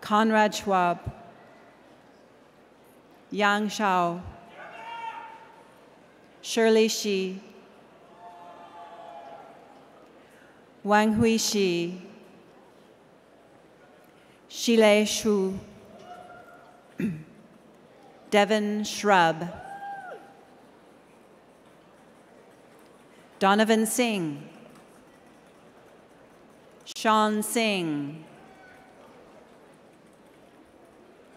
[SPEAKER 10] Conrad Schwab, Yang Shao, Shirley Shi, Wang Hui Shi, Shilei Shu, Devin Shrub, Donovan Singh, Sean Singh,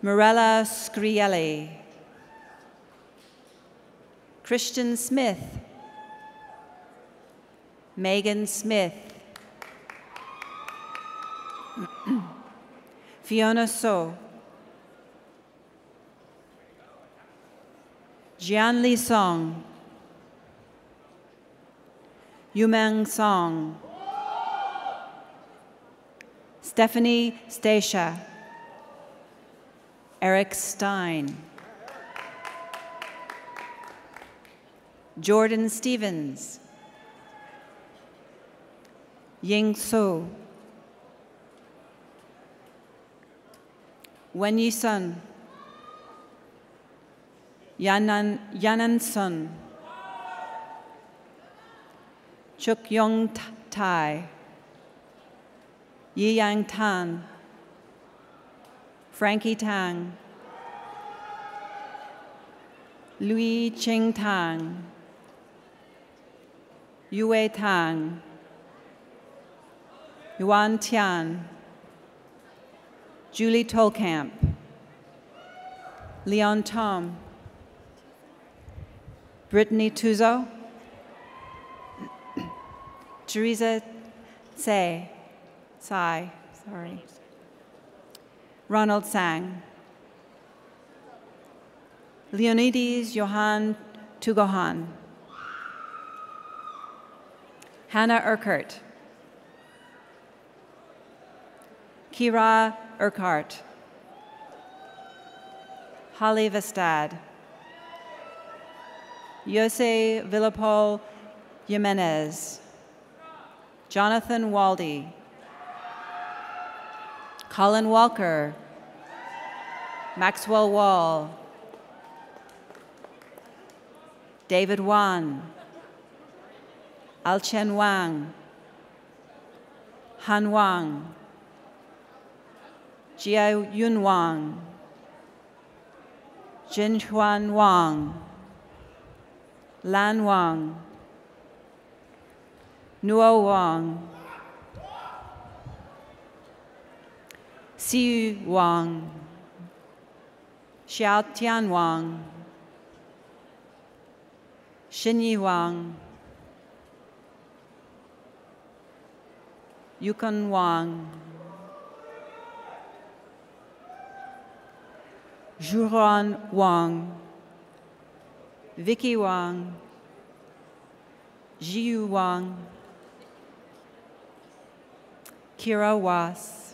[SPEAKER 10] Mirella Scrielli, Christian Smith, Megan Smith, Fiona So, Jian Li Song, Yumeng Song, Stephanie Stacia, Eric Stein, Jordan Stevens, Ying So, Wen Yi Sun, Yanan Sun, Chuk Yong Tai, Yi Yang Tan, Frankie Tang, Louis Ching Tang, Yue Tang, Yuan Tian, Julie Tolkamp, Leon Tom, Brittany Tuzo, Teresa Tsai, Ronald Sang, Leonides Johann Tugohan, Hannah Urquhart, Kira Urquhart, Holly Vestad, Jose Villapol Jimenez, Jonathan Waldy, Colin Walker, Maxwell Wall, David Wan, Alchen Wang, Han Wang, Jia Yun Wang, Jin Huan Wang, Lan Wang, Nuo Wang, Siyu Wang, Xiao Tian Wang, Xinyi Wang, Yukon Wang, Zhuran Wang, Vicky Wang, Jiu Wang, Kira Was,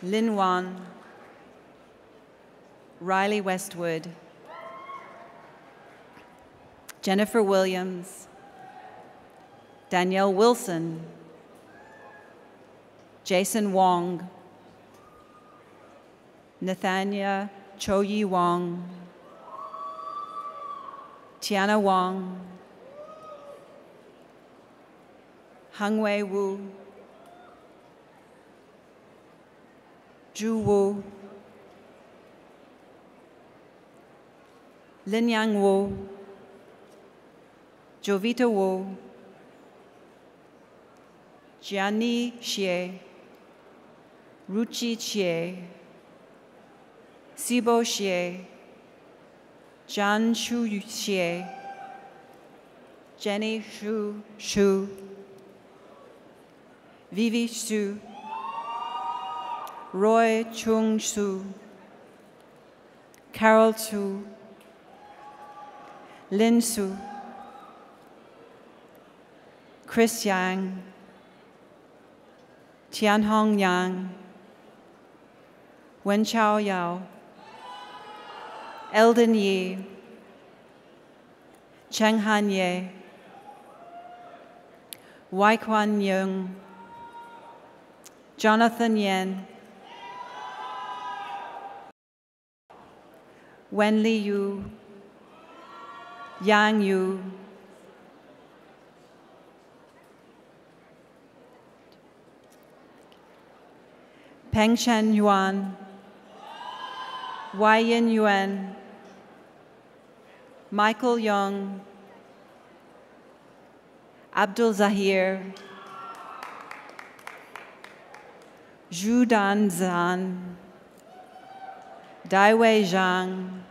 [SPEAKER 10] Lin Wan, Riley Westwood, Jennifer Williams, Danielle Wilson, Jason Wong, Nathania Cho-Yi Wong, Tiana Wong, Hangwei Wu, Zhu Wu, Lin Yang Wu, Jovita Wu, Jiani Xie, Ruchi Xie, Sibo Xie, Zhan Shu Xie, Jenny Shu, Vivi Su, Roy Chung Su, Carol Su, Lin Su, Chris Yang, Tianhong Yang, Wen Chao Yao, Eldon Yi, Cheng Han Ye, Wai Kwan Yeung, Jonathan Yen, Wen Li Yu, Yang Yu, Peng Chen Yuan, Wai Yin Yuan, Michael Young, Abdul Zahir, Zhu Dan Zan, Daiwei Zhang,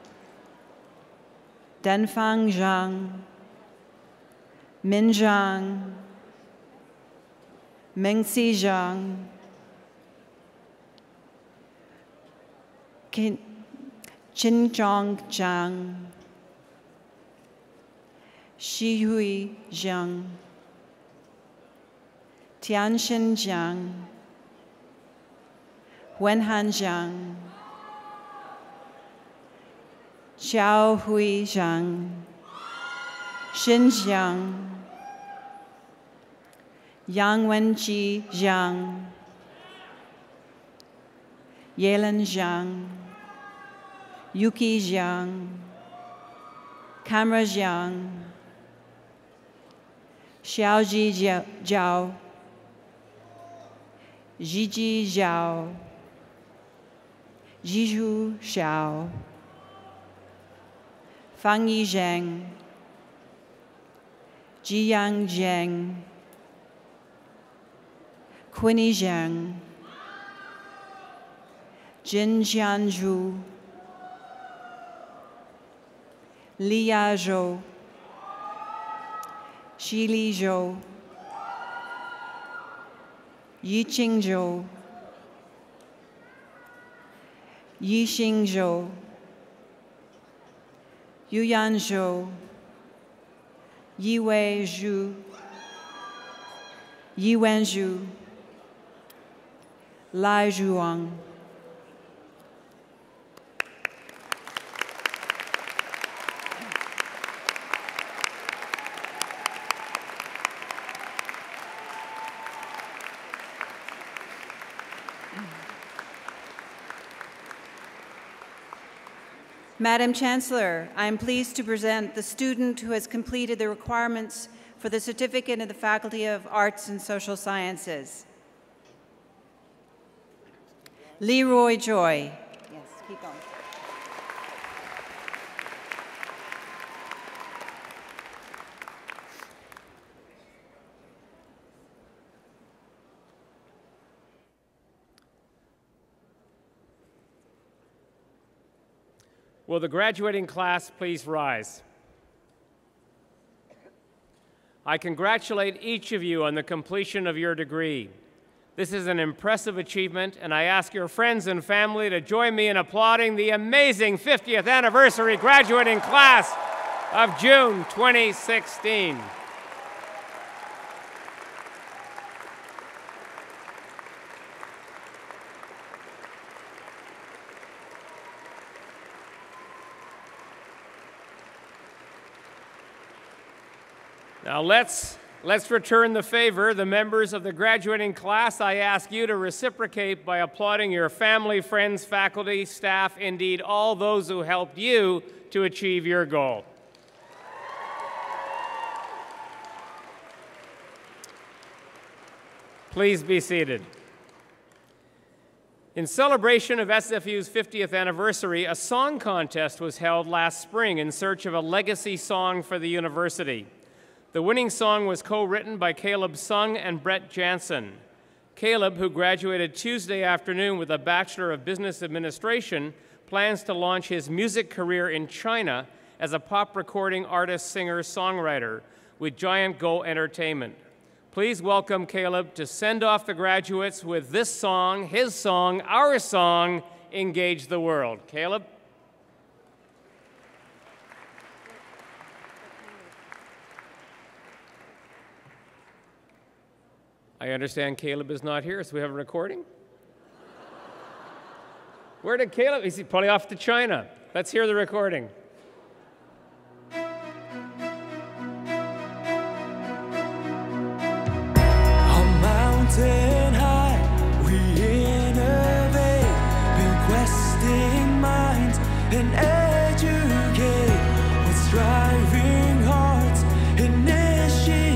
[SPEAKER 10] Denfang Zhang, Min Zhang, Mingxi Zhang, Qinzhong Zhang, Shihui Zhang, Tianxin Zhang, Wenhan Zhang, Xiao Hui Zhang, Xinjiang, Yang Wenji Zhang, Yelin Zhang, Yuki Zhang, Camera Zhang, Xiaoji Zhao, Zhiji Zhao, Zhizhu Xiao, Fang Yi Zheng, Jiyang Zheng, Quinny Zheng, Jin Jianzhu, Li Yazhou, Xi Li Zhou, Yi Qingzhou, Yi Xingzhou, Yu Yanzhou, Yi Wei Zhu, Yi Wenzhu, Lai Zhuang. Madam Chancellor, I am pleased to present the student who has completed the requirements for the certificate in the Faculty of Arts and Social Sciences. Leroy Joy. Yes, keep going.
[SPEAKER 4] Will the graduating class please rise? I congratulate each of you on the completion of your degree. This is an impressive achievement, and I ask your friends and family to join me in applauding the amazing 50th anniversary graduating class of June 2016. Now let's return the favor. The members of the graduating class, I ask you to reciprocate by applauding your family, friends, faculty, staff, indeed all those who helped you to achieve your goal. Please be seated. In celebration of SFU's 50th anniversary, a song contest was held last spring in search of a legacy song for the university. The winning song was co-written by Caleb Sung and Brett Jansen. Caleb, who graduated Tuesday afternoon with a Bachelor of Business Administration, plans to launch his music career in China as a pop recording artist, singer, songwriter with Giant Go Entertainment. Please welcome Caleb to send off the graduates with this song, his song, our song, Engage the World. Caleb? I understand Caleb is not here, so we have a recording? Where did Caleb? He's probably off to China. Let's hear the recording.
[SPEAKER 12] and educate what striving hearts initiate.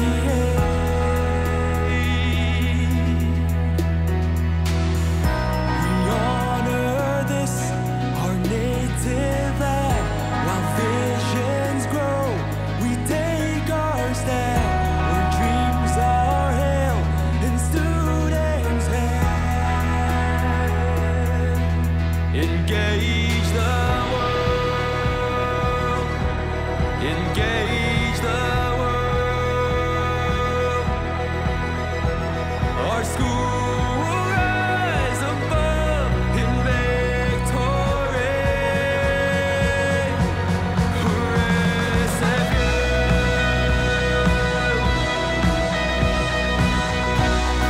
[SPEAKER 12] We honor this, our native land, while visions grow, we take our stand, where dreams are held in students' hands. Engage the world, engage the world. Our school will rise above in victory. For SFU,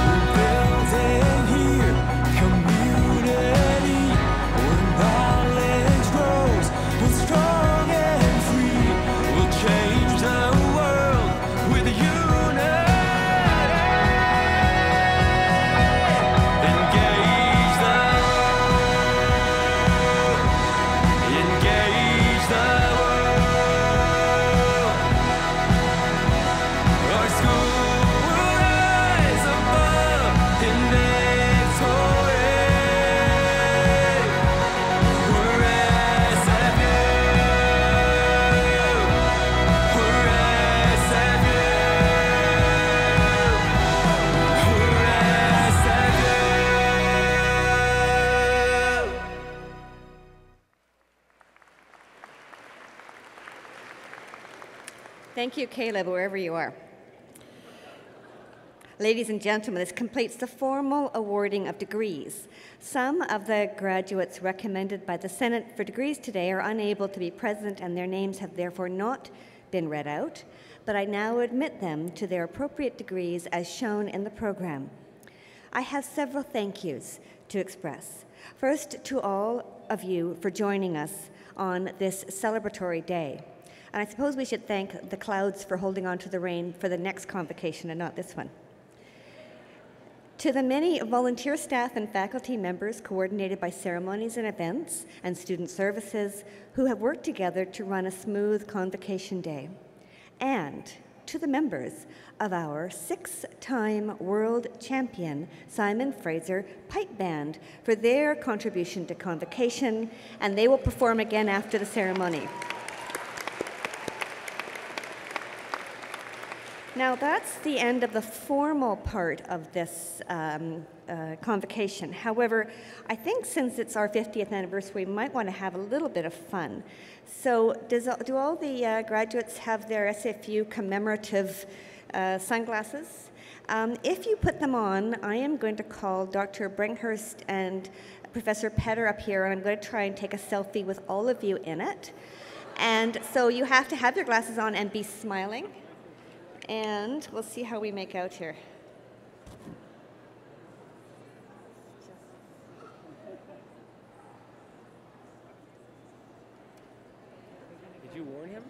[SPEAKER 12] we're building here community where knowledge grows, both strong and free. We'll change the world with unity. Engage the world, engage the world. Our school will rise above in victory. We're SFU, we're SFU, we're SFU.
[SPEAKER 2] Thank you, Caleb, wherever you are. Ladies and gentlemen, this completes the formal awarding of degrees. Some of the graduates recommended by the Senate for degrees today are unable to be present, and their names have therefore not been read out, but I now admit them to their appropriate degrees as shown in the program. I have several thank yous to express. First, to all of you for joining us on this celebratory day. And I suppose we should thank the clouds for holding on to the rain for the next convocation and not this one. To the many volunteer staff and faculty members coordinated by ceremonies and events and student services who have worked together to run a smooth convocation day. And to the members of our 6-time world champion Simon Fraser Pipe Band for their contribution to convocation, and they will perform again after the ceremony. Now, that's the end of the formal part of this convocation. However, I think since it's our 50th anniversary, we might want to have a little bit of fun. So do all the graduates have their SFU commemorative sunglasses? If you put them on, I am going to call Dr. Bringhurst and Professor Petter up here, and I'm going to try and take a selfie with all of you in it. And so you have to have your glasses on and be smiling. And we'll see how we make out here.
[SPEAKER 4] Did you warn him?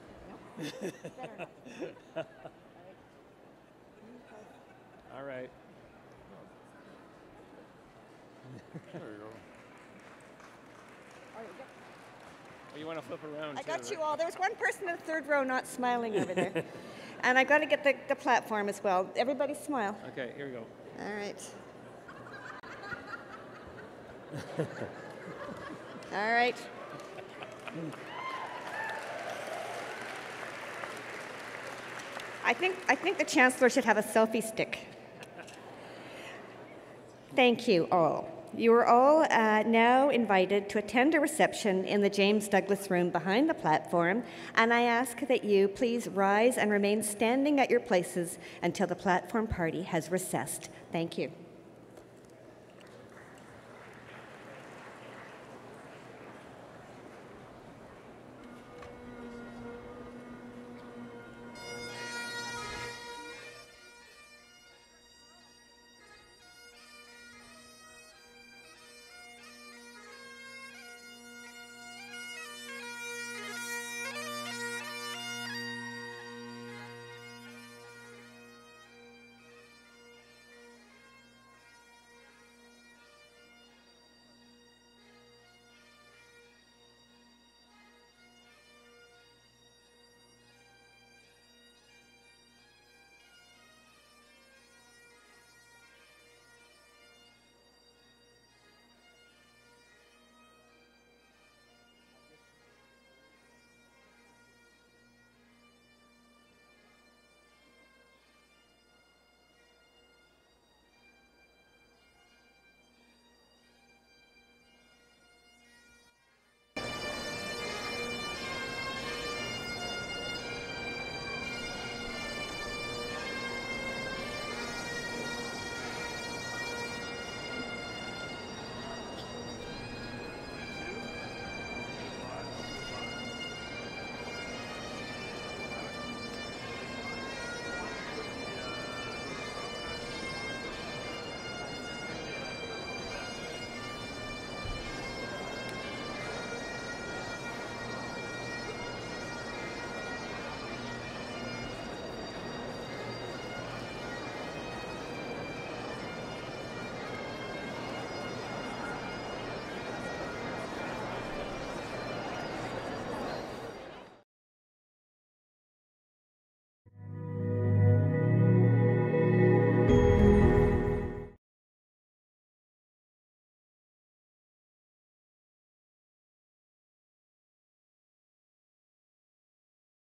[SPEAKER 2] No.
[SPEAKER 4] All right.
[SPEAKER 6] There you go.
[SPEAKER 4] Oh, you want to flip around
[SPEAKER 2] I
[SPEAKER 4] too,
[SPEAKER 2] got
[SPEAKER 4] right?
[SPEAKER 2] you all. There's one person in the third row not smiling over there. And I've got to get the platform as well. Everybody smile.
[SPEAKER 4] Okay, here we go.
[SPEAKER 2] All right. All right. I think the Chancellor should have a selfie stick. Thank you all. You are all now invited to attend a reception in the James Douglas Room behind the platform, and I ask that you please rise and remain standing at your places until the platform party has recessed. Thank you.